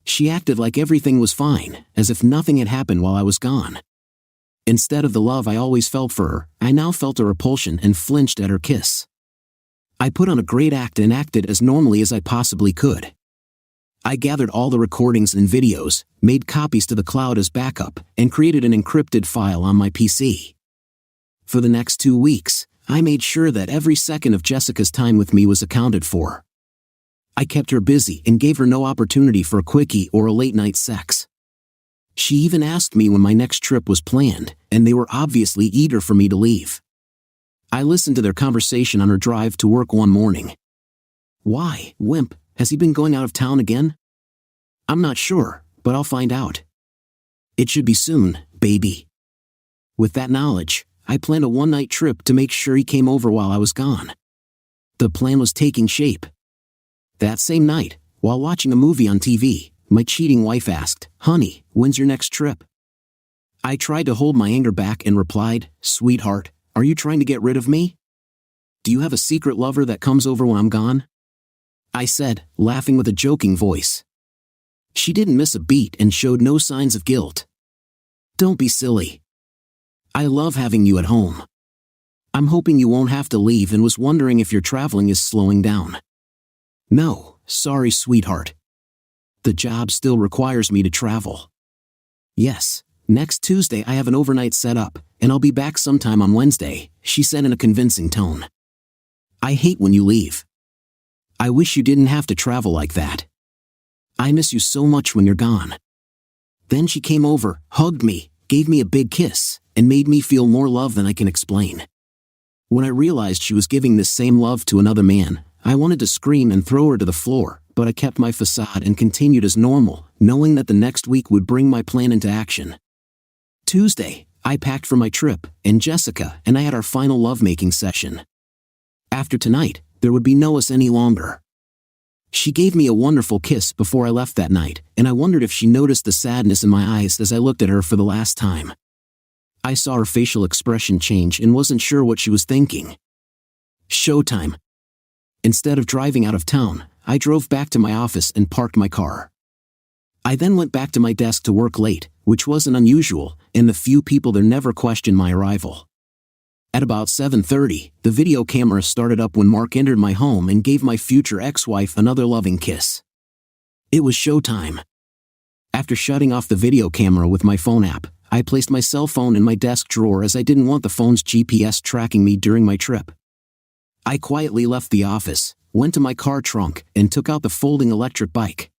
She acted like everything was fine, as if nothing had happened while I was gone. Instead of the love I always felt for her, I now felt a repulsion and flinched at her kiss. I put on a great act and acted as normally as I possibly could. I gathered all the recordings and videos, made copies to the cloud as backup, and created an encrypted file on my PC. For the next 2 weeks, I made sure that every second of Jessica's time with me was accounted for. I kept her busy and gave her no opportunity for a quickie or a late-night sex. She even asked me when my next trip was planned, and they were obviously eager for me to leave. I listened to their conversation on her drive to work one morning. "Why, wimp, has he been going out of town again?" "I'm not sure, but I'll find out." "It should be soon, baby." With that knowledge, I planned a one-night trip to make sure he came over while I was gone. The plan was taking shape. That same night, while watching a movie on TV, my cheating wife asked, "Honey, when's your next trip?" I tried to hold my anger back and replied, "Sweetheart, are you trying to get rid of me? Do you have a secret lover that comes over when I'm gone?" I said, laughing with a joking voice. She didn't miss a beat and showed no signs of guilt. "Don't be silly. I love having you at home. I'm hoping you won't have to leave and was wondering if your traveling is slowing down." "No, sorry, sweetheart. The job still requires me to travel." "Yes, next Tuesday I have an overnight set up, and I'll be back sometime on Wednesday," she said in a convincing tone. "I hate when you leave. I wish you didn't have to travel like that. I miss you so much when you're gone." Then she came over, hugged me, gave me a big kiss, and made me feel more love than I can explain. When I realized she was giving this same love to another man, I wanted to scream and throw her to the floor, but I kept my facade and continued as normal, knowing that the next week would bring my plan into action. Tuesday, I packed for my trip, and Jessica and I had our final lovemaking session. After tonight, there would be no us any longer. She gave me a wonderful kiss before I left that night, and I wondered if she noticed the sadness in my eyes as I looked at her for the last time. I saw her facial expression change and wasn't sure what she was thinking. Showtime. Instead of driving out of town, I drove back to my office and parked my car. I then went back to my desk to work late, which wasn't unusual, and the few people there never questioned my arrival. At about 7:30, the video camera started up when Mark entered my home and gave my future ex-wife another loving kiss. It was showtime. After shutting off the video camera with my phone app, I placed my cell phone in my desk drawer as I didn't want the phone's GPS tracking me during my trip. I quietly left the office, went to my car trunk, and took out the folding electric bike.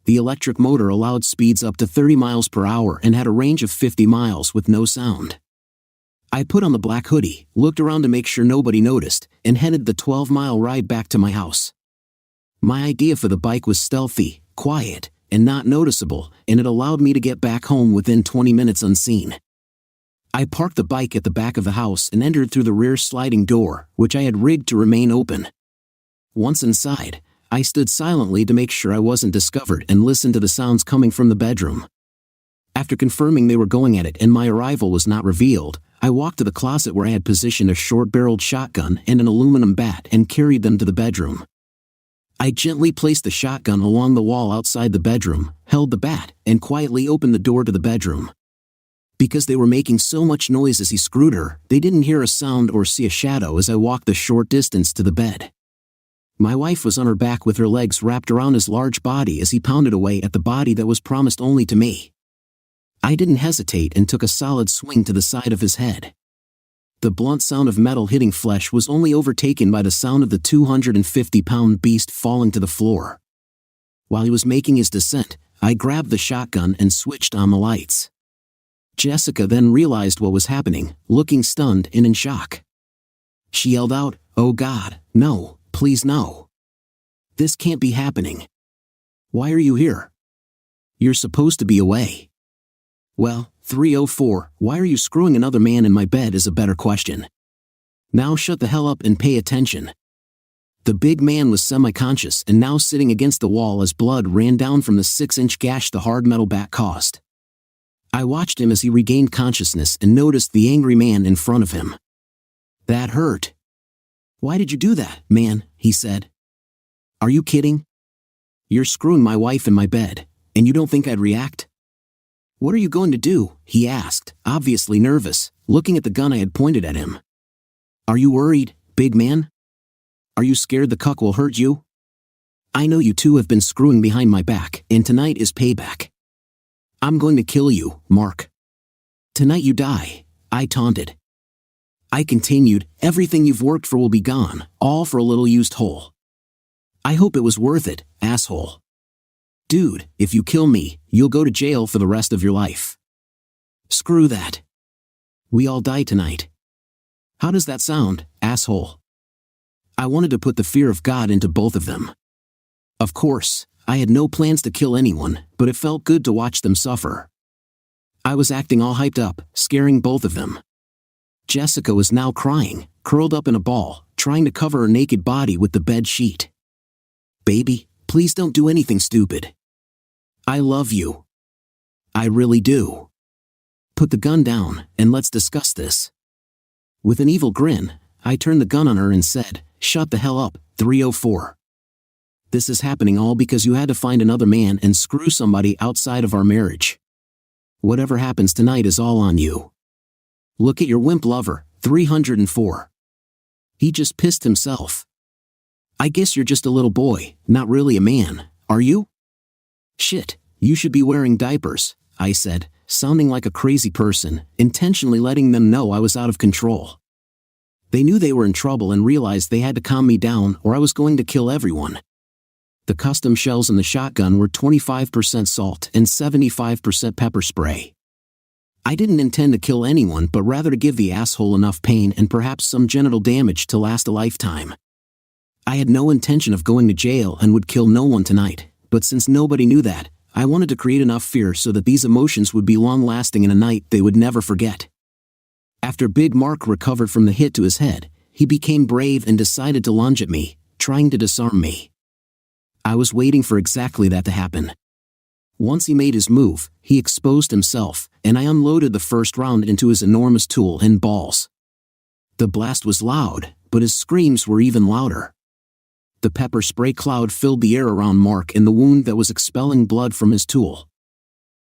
The electric motor allowed speeds up to 30 miles per hour and had a range of 50 miles with no sound. I put on the black hoodie, looked around to make sure nobody noticed, and headed the 12-mile ride back to my house. My idea for the bike was stealthy, quiet, and not noticeable, and it allowed me to get back home within 20 minutes unseen. I parked the bike at the back of the house and entered through the rear sliding door, which I had rigged to remain open. Once inside, I stood silently to make sure I wasn't discovered and listened to the sounds coming from the bedroom. After confirming they were going at it and my arrival was not revealed, I walked to the closet where I had positioned a short-barreled shotgun and an aluminum bat and carried them to the bedroom. I gently placed the shotgun along the wall outside the bedroom, held the bat, and quietly opened the door to the bedroom. Because they were making so much noise as he screwed her, they didn't hear a sound or see a shadow as I walked the short distance to the bed. My wife was on her back with her legs wrapped around his large body as he pounded away at the body that was promised only to me. I didn't hesitate and took a solid swing to the side of his head. The blunt sound of metal hitting flesh was only overtaken by the sound of the 250-pound beast falling to the floor. While he was making his descent, I grabbed the shotgun and switched on the lights. Jessica then realized what was happening, looking stunned and in shock. She yelled out, "Oh God, no, please no. This can't be happening. Why are you here? You're supposed to be away." Well, 304, why are you screwing another man in my bed is a better question. Now shut the hell up and pay attention. The big man was semi-conscious and now sitting against the wall as blood ran down from the 6-inch gash the hard metal bat caused. I watched him as he regained consciousness and noticed the angry man in front of him. That hurt. Why did you do that, man? He said. Are you kidding? You're screwing my wife in my bed, and you don't think I'd react? What are you going to do? He asked, obviously nervous, looking at the gun I had pointed at him. Are you worried, big man? Are you scared the cuck will hurt you? I know you two have been screwing behind my back, and tonight is payback. I'm going to kill you, Mark. Tonight you die, I taunted. I continued, everything you've worked for will be gone, all for a little used hole. I hope it was worth it, asshole. Dude, if you kill me, you'll go to jail for the rest of your life. Screw that. We all die tonight. How does that sound, asshole? I wanted to put the fear of God into both of them. Of course, I had no plans to kill anyone, but it felt good to watch them suffer. I was acting all hyped up, scaring both of them. Jessica was now crying, curled up in a ball, trying to cover her naked body with the bed sheet. Baby, please don't do anything stupid. I love you. I really do. Put the gun down, and let's discuss this. With an evil grin, I turned the gun on her and said, shut the hell up, 304. This is happening all because you had to find another man and screw somebody outside of our marriage. Whatever happens tonight is all on you. Look at your wimp lover, 304. He just pissed himself. I guess you're just a little boy, not really a man, are you? Shit, you should be wearing diapers, I said, sounding like a crazy person, intentionally letting them know I was out of control. They knew they were in trouble and realized they had to calm me down or I was going to kill everyone. The custom shells in the shotgun were 25% salt and 75% pepper spray. I didn't intend to kill anyone but rather to give the asshole enough pain and perhaps some genital damage to last a lifetime. I had no intention of going to jail and would kill no one tonight, but since nobody knew that, I wanted to create enough fear so that these emotions would be long-lasting in a night they would never forget. After Big Mark recovered from the hit to his head, he became brave and decided to lunge at me, trying to disarm me. I was waiting for exactly that to happen. Once he made his move, he exposed himself, and I unloaded the first round into his enormous tool and balls. The blast was loud, but his screams were even louder. The pepper spray cloud filled the air around Mark and the wound that was expelling blood from his tool.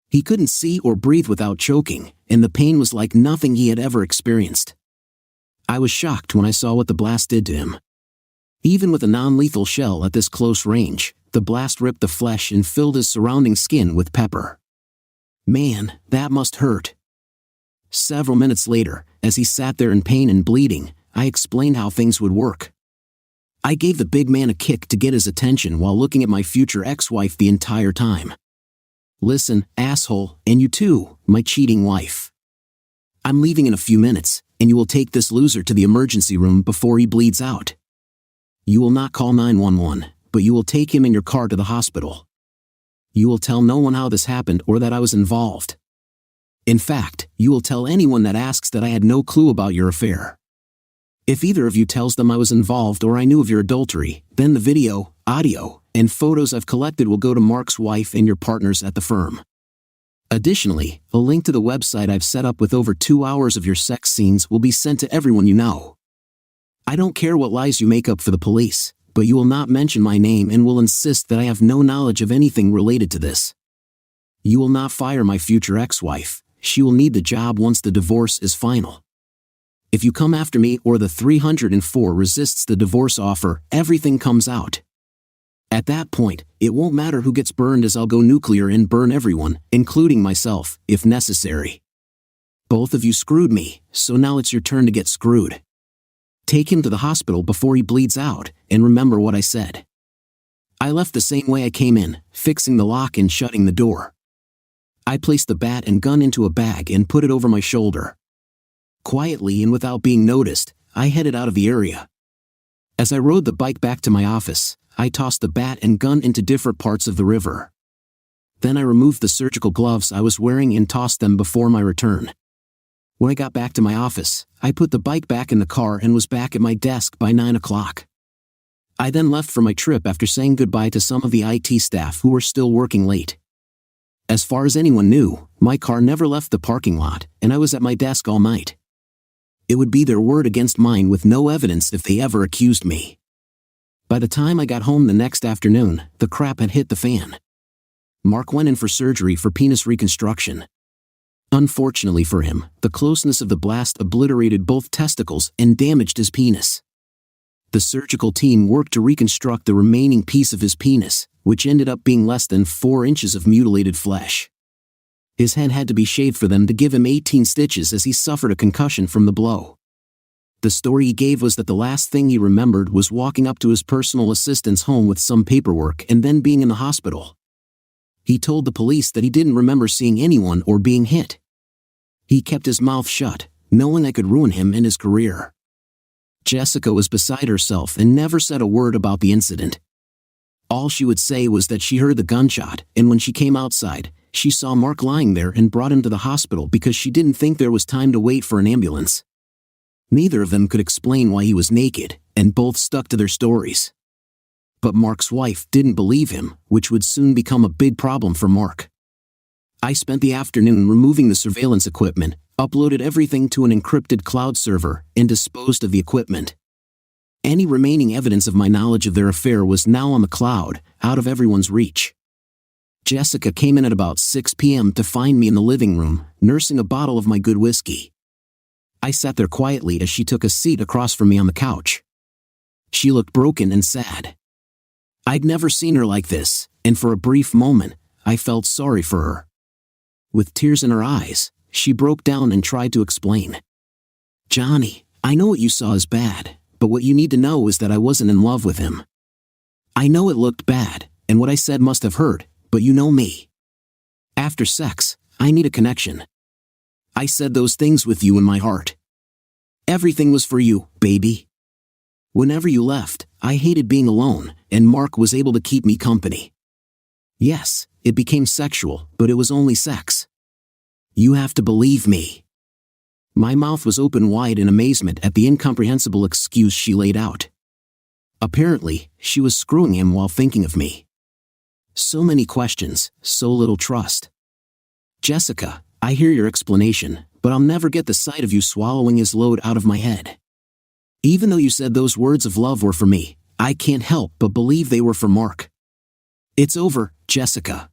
He couldn't see or breathe without choking, and the pain was like nothing he had ever experienced. I was shocked when I saw what the blast did to him. Even with a non-lethal shell at this close range, the blast ripped the flesh and filled his surrounding skin with pepper. Man, that must hurt. Several minutes later, as he sat there in pain and bleeding, I explained how things would work. I gave the big man a kick to get his attention while looking at my future ex-wife the entire time. Listen, asshole, and you too, my cheating wife. I'm leaving in a few minutes, and you will take this loser to the emergency room before he bleeds out. You will not call 911, but you will take him in your car to the hospital. You will tell no one how this happened or that I was involved. In fact, you will tell anyone that asks that I had no clue about your affair. If either of you tells them I was involved or I knew of your adultery, then the video, audio, and photos I've collected will go to Mark's wife and your partners at the firm. Additionally, a link to the website I've set up with over 2 hours of your sex scenes will be sent to everyone you know. I don't care what lies you make up for the police, but you will not mention my name and will insist that I have no knowledge of anything related to this. You will not fire my future ex-wife. She will need the job once the divorce is final. If you come after me or the 304 resists the divorce offer, everything comes out. At that point, it won't matter who gets burned as I'll go nuclear and burn everyone, including myself, if necessary. Both of you screwed me, so now it's your turn to get screwed. Take him to the hospital before he bleeds out, and remember what I said. I left the same way I came in, fixing the lock and shutting the door. I placed the bat and gun into a bag and put it over my shoulder. Quietly and without being noticed, I headed out of the area. As I rode the bike back to my office, I tossed the bat and gun into different parts of the river. Then I removed the surgical gloves I was wearing and tossed them before my return. When I got back to my office, I put the bike back in the car and was back at my desk by 9 o'clock. I then left for my trip after saying goodbye to some of the IT staff who were still working late. As far as anyone knew, my car never left the parking lot, and I was at my desk all night. It would be their word against mine with no evidence if they ever accused me. By the time I got home the next afternoon, the crap had hit the fan. Mark went in for surgery for penis reconstruction. Unfortunately for him, the closeness of the blast obliterated both testicles and damaged his penis. The surgical team worked to reconstruct the remaining piece of his penis, which ended up being less than 4 inches of mutilated flesh. His head had to be shaved for them to give him 18 stitches as he suffered a concussion from the blow. The story he gave was that the last thing he remembered was walking up to his personal assistant's home with some paperwork and then being in the hospital. He told the police that he didn't remember seeing anyone or being hit. He kept his mouth shut, knowing I could ruin him and his career. Jessica was beside herself and never said a word about the incident. All she would say was that she heard the gunshot, and when she came outside, she saw Mark lying there and brought him to the hospital because she didn't think there was time to wait for an ambulance. Neither of them could explain why he was naked, and both stuck to their stories. But Mark's wife didn't believe him, which would soon become a big problem for Mark. I spent the afternoon removing the surveillance equipment, uploaded everything to an encrypted cloud server, and disposed of the equipment. Any remaining evidence of my knowledge of their affair was now on the cloud, out of everyone's reach. Jessica came in at about 6 p.m. to find me in the living room, nursing a bottle of my good whiskey. I sat there quietly as she took a seat across from me on the couch. She looked broken and sad. I'd never seen her like this, and for a brief moment, I felt sorry for her. With tears in her eyes, she broke down and tried to explain. "Johnny, I know what you saw is bad, but what you need to know is that I wasn't in love with him. I know it looked bad, and what I said must have hurt, but you know me. After sex, I need a connection. I said those things with you in my heart. Everything was for you, baby. Whenever you left, I hated being alone, and Mark was able to keep me company. Yes, it became sexual, but it was only sex. You have to believe me." My mouth was open wide in amazement at the incomprehensible excuse she laid out. Apparently, she was screwing him while thinking of me. So many questions, so little trust. "Jessica, I hear your explanation, but I'll never get the sight of you swallowing his load out of my head. Even though you said those words of love were for me, I can't help but believe they were for Mark. It's over, Jessica.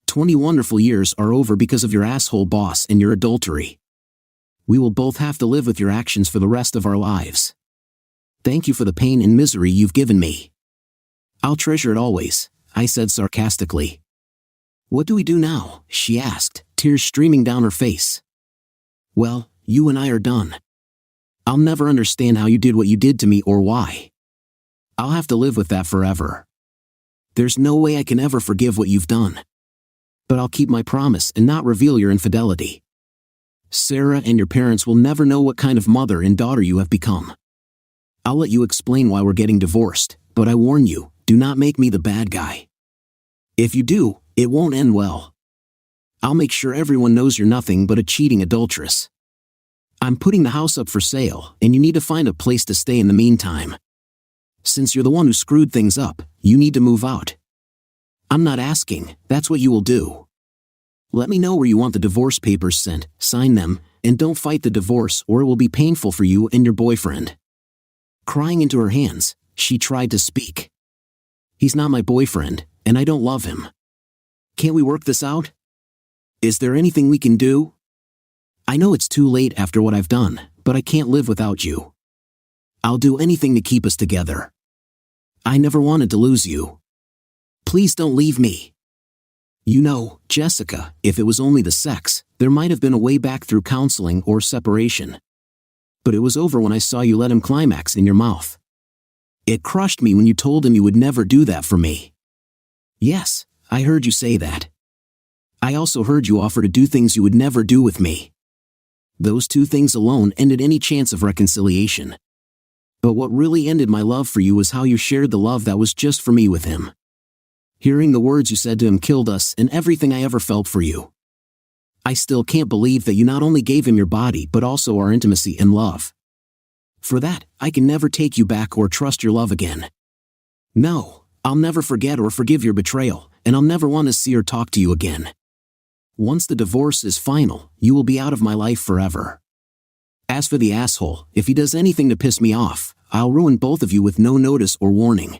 20 wonderful years are over because of your asshole boss and your adultery. We will both have to live with your actions for the rest of our lives. Thank you for the pain and misery you've given me. I'll treasure it always," I said sarcastically. "What do we do now?" she asked, tears streaming down her face. "Well, you and I are done. I'll never understand how you did what you did to me or why. I'll have to live with that forever. There's no way I can ever forgive what you've done. But I'll keep my promise and not reveal your infidelity. Sarah and your parents will never know what kind of mother and daughter you have become. I'll let you explain why we're getting divorced, but I warn you, do not make me the bad guy. If you do, it won't end well. I'll make sure everyone knows you're nothing but a cheating adulteress. I'm putting the house up for sale, and you need to find a place to stay in the meantime. Since you're the one who screwed things up, you need to move out. I'm not asking, that's what you will do. Let me know where you want the divorce papers sent, sign them, and don't fight the divorce or it will be painful for you and your boyfriend." Crying into her hands, she tried to speak. "He's not my boyfriend, and I don't love him. Can't we work this out? Is there anything we can do? I know it's too late after what I've done, but I can't live without you. I'll do anything to keep us together. I never wanted to lose you. Please don't leave me. You know, Jessica, if it was only the sex, there might have been a way back through counseling or separation. But it was over when I saw you let him climax in your mouth. It crushed me when you told him you would never do that for me. Yes, I heard you say that. I also heard you offer to do things you would never do with me. Those two things alone ended any chance of reconciliation. But what really ended my love for you was how you shared the love that was just for me with him. Hearing the words you said to him killed us and everything I ever felt for you. I still can't believe that you not only gave him your body but also our intimacy and love. For that, I can never take you back or trust your love again. No, I'll never forget or forgive your betrayal, and I'll never want to see or talk to you again. Once the divorce is final, you will be out of my life forever. As for the asshole, if he does anything to piss me off, I'll ruin both of you with no notice or warning."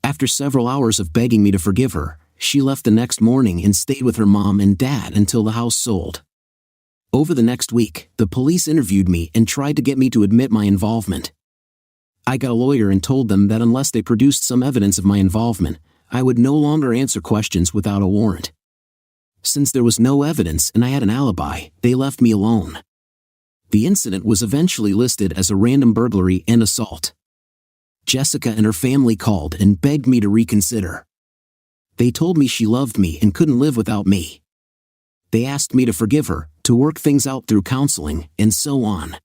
After several hours of begging me to forgive her, she left the next morning and stayed with her mom and dad until the house sold. Over the next week, the police interviewed me and tried to get me to admit my involvement. I got a lawyer and told them that unless they produced some evidence of my involvement, I would no longer answer questions without a warrant. Since there was no evidence and I had an alibi, they left me alone. The incident was eventually listed as a random burglary and assault. Jessica and her family called and begged me to reconsider. They told me she loved me and couldn't live without me. They asked me to forgive her, to work things out through counseling, and so on.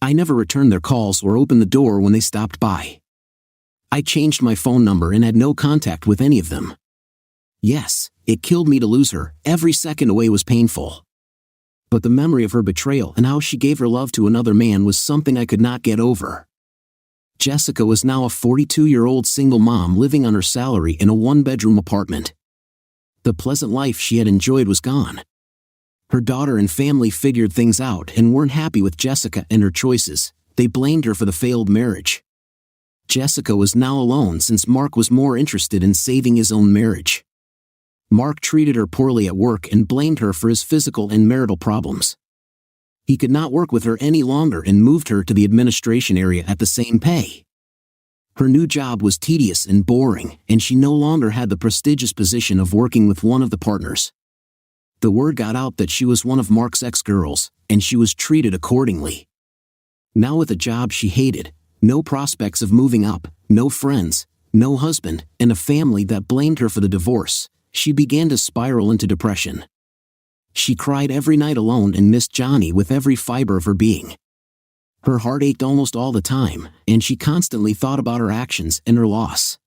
I never returned their calls or opened the door when they stopped by. I changed my phone number and had no contact with any of them. Yes, it killed me to lose her. Every second away was painful. But the memory of her betrayal and how she gave her love to another man was something I could not get over. Jessica was now a 42-year-old single mom living on her salary in a one-bedroom apartment. The pleasant life she had enjoyed was gone. Her daughter and family figured things out and weren't happy with Jessica and her choices. They blamed her for the failed marriage. Jessica was now alone since Mark was more interested in saving his own marriage. Mark treated her poorly at work and blamed her for his physical and marital problems. He could not work with her any longer and moved her to the administration area at the same pay. Her new job was tedious and boring, and she no longer had the prestigious position of working with one of the partners. The word got out that she was one of Mark's ex-girls, and she was treated accordingly. Now with a job she hated, no prospects of moving up, no friends, no husband, and a family that blamed her for the divorce, she began to spiral into depression. She cried every night alone and missed Johnny with every fiber of her being. Her heart ached almost all the time, and she constantly thought about her actions and her loss.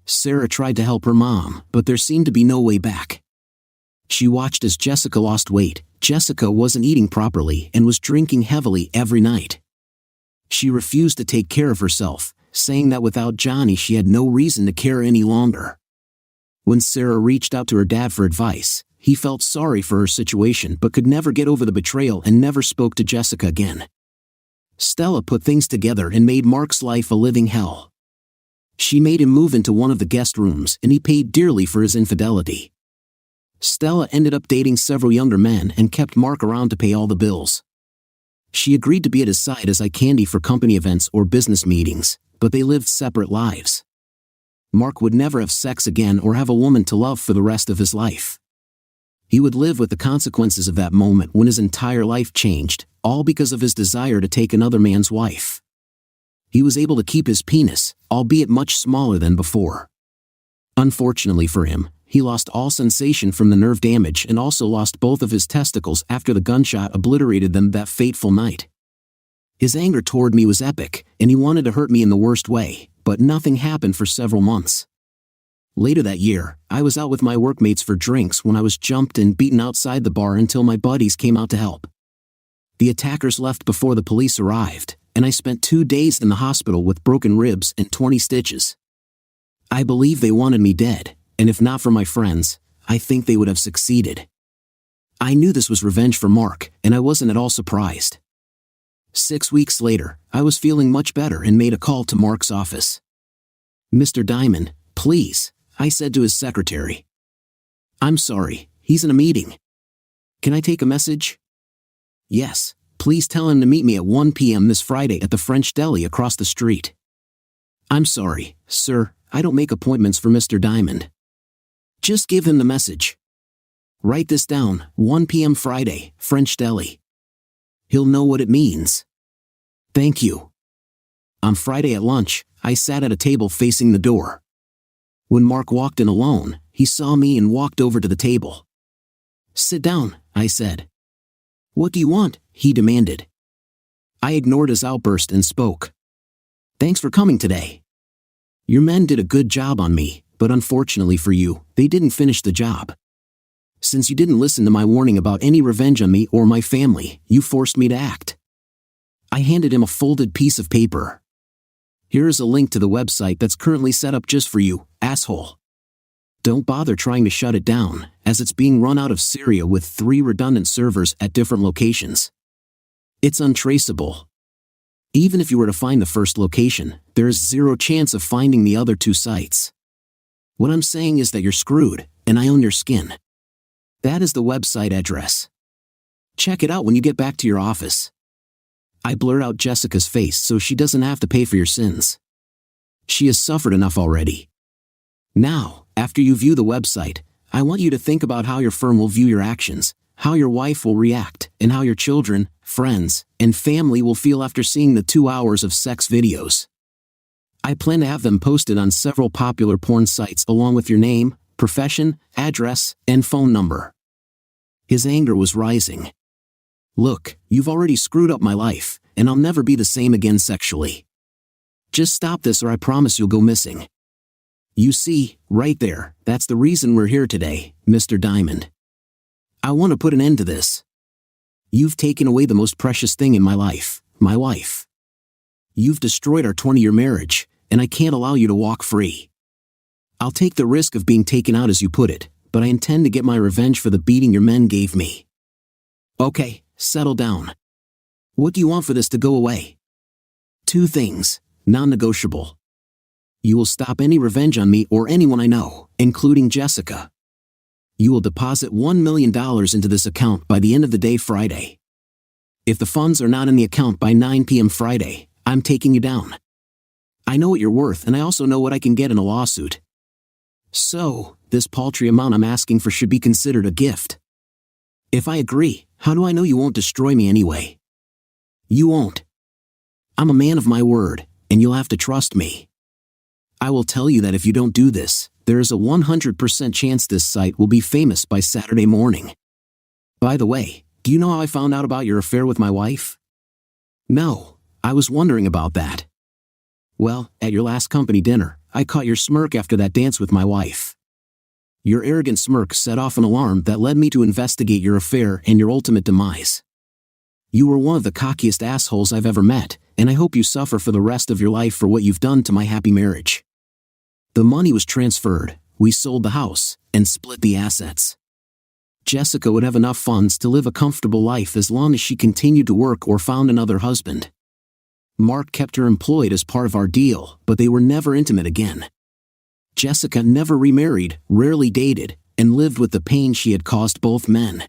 Sarah tried to help her mom, but there seemed to be no way back. She watched as Jessica lost weight. Jessica wasn't eating properly and was drinking heavily every night. She refused to take care of herself, saying that without Johnny she had no reason to care any longer. When Sarah reached out to her dad for advice, he felt sorry for her situation but could never get over the betrayal and never spoke to Jessica again. Stella put things together and made Mark's life a living hell. She made him move into one of the guest rooms and he paid dearly for his infidelity. Stella ended up dating several younger men and kept Mark around to pay all the bills. She agreed to be at his side as eye candy for company events or business meetings, but they lived separate lives. Mark would never have sex again or have a woman to love for the rest of his life. He would live with the consequences of that moment when his entire life changed, all because of his desire to take another man's wife. He was able to keep his penis, albeit much smaller than before. Unfortunately for him, he lost all sensation from the nerve damage and also lost both of his testicles after the gunshot obliterated them that fateful night. His anger toward me was epic, and he wanted to hurt me in the worst way, but nothing happened for several months. Later that year, I was out with my workmates for drinks when I was jumped and beaten outside the bar until my buddies came out to help. The attackers left before the police arrived, and I spent 2 days in the hospital with broken ribs and 20 stitches. I believe they wanted me dead, and if not for my friends, I think they would have succeeded. I knew this was revenge for Mark, and I wasn't at all surprised. 6 weeks later, I was feeling much better and made a call to Mark's office. "Mr. Diamond, please," I said to his secretary. "I'm sorry, he's in a meeting. Can I take a message?" "Yes, please tell him to meet me at 1 p.m. this Friday at the French Deli across the street." "I'm sorry, sir, I don't make appointments for Mr. Diamond." "Just give him the message. Write this down, 1 p.m. Friday, French Deli. He'll know what it means. Thank you." On Friday at lunch, I sat at a table facing the door. When Mark walked in alone, he saw me and walked over to the table. "Sit down," I said. "What do you want?" he demanded. I ignored his outburst and spoke. "Thanks for coming today. Your men did a good job on me, but unfortunately for you, they didn't finish the job. Since you didn't listen to my warning about any revenge on me or my family, you forced me to act." I handed him a folded piece of paper. "Here is a link to the website that's currently set up just for you, asshole." Don't bother trying to shut it down, as it's being run out of Syria with 3 redundant servers at different locations. It's untraceable. Even if you were to find the first location, there is 0 chance of finding the other 2 sites. What I'm saying is that you're screwed, and I own your skin. That is the website address. Check it out when you get back to your office. I blurred out Jessica's face so she doesn't have to pay for your sins. She has suffered enough already. Now, after you view the website, I want you to think about how your firm will view your actions, how your wife will react, and how your children, friends, and family will feel after seeing the 2 hours of sex videos. I plan to have them posted on several popular porn sites along with your name, profession, address, and phone number. His anger was rising. Look, you've already screwed up my life, and I'll never be the same again sexually. Just stop this or I promise you'll go missing. You see, right there, that's the reason we're here today, Mr. Diamond. I want to put an end to this. You've taken away the most precious thing in my life, my wife. You've destroyed our 20-year marriage, and I can't allow you to walk free. I'll take the risk of being taken out as you put it, but I intend to get my revenge for the beating your men gave me. Okay, settle down. What do you want for this to go away? 2 things, non-negotiable. You will stop any revenge on me or anyone I know, including Jessica. You will deposit $1 million into this account by the end of the day Friday. If the funds are not in the account by 9 p.m. Friday, I'm taking you down. I know what you're worth and I also know what I can get in a lawsuit. So, this paltry amount I'm asking for should be considered a gift. If I agree, how do I know you won't destroy me anyway? You won't. I'm a man of my word, and you'll have to trust me. I will tell you that if you don't do this, there is a 100% chance this site will be famous by Saturday morning. By the way, do you know how I found out about your affair with my wife? No, I was wondering about that. Well, at your last company dinner, I caught your smirk after that dance with my wife. Your arrogant smirk set off an alarm that led me to investigate your affair and your ultimate demise. You were one of the cockiest assholes I've ever met, and I hope you suffer for the rest of your life for what you've done to my happy marriage. The money was transferred, we sold the house, and split the assets. Jessica would have enough funds to live a comfortable life as long as she continued to work or found another husband. Mark kept her employed as part of our deal, but they were never intimate again. Jessica never remarried, rarely dated, and lived with the pain she had caused both men.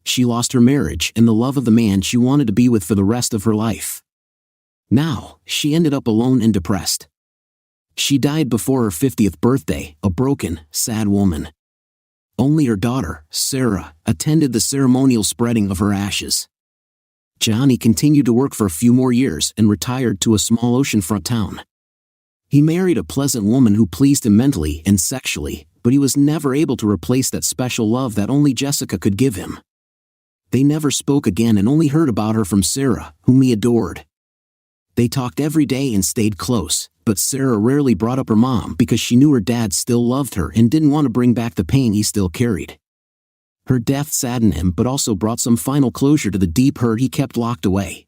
She lost her marriage and the love of the man she wanted to be with for the rest of her life. Now, she ended up alone and depressed. She died before her 50th birthday, a broken, sad woman. Only her daughter, Sarah, attended the ceremonial spreading of her ashes. Johnny continued to work for a few more years and retired to a small oceanfront town. He married a pleasant woman who pleased him mentally and sexually, but he was never able to replace that special love that only Jessica could give him. They never spoke again and only heard about her from Sarah, whom he adored. They talked every day and stayed close, but Sarah rarely brought up her mom because she knew her dad still loved her and didn't want to bring back the pain he still carried. Her death saddened him but also brought some final closure to the deep hurt he kept locked away.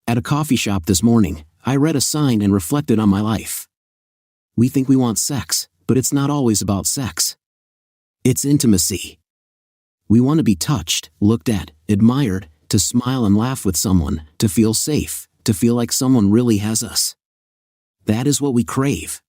At a coffee shop this morning, I read a sign and reflected on my life. We think we want sex, but it's not always about sex. It's intimacy. We want to be touched, looked at, admired, to smile and laugh with someone, to feel safe, to feel like someone really has us. That is what we crave.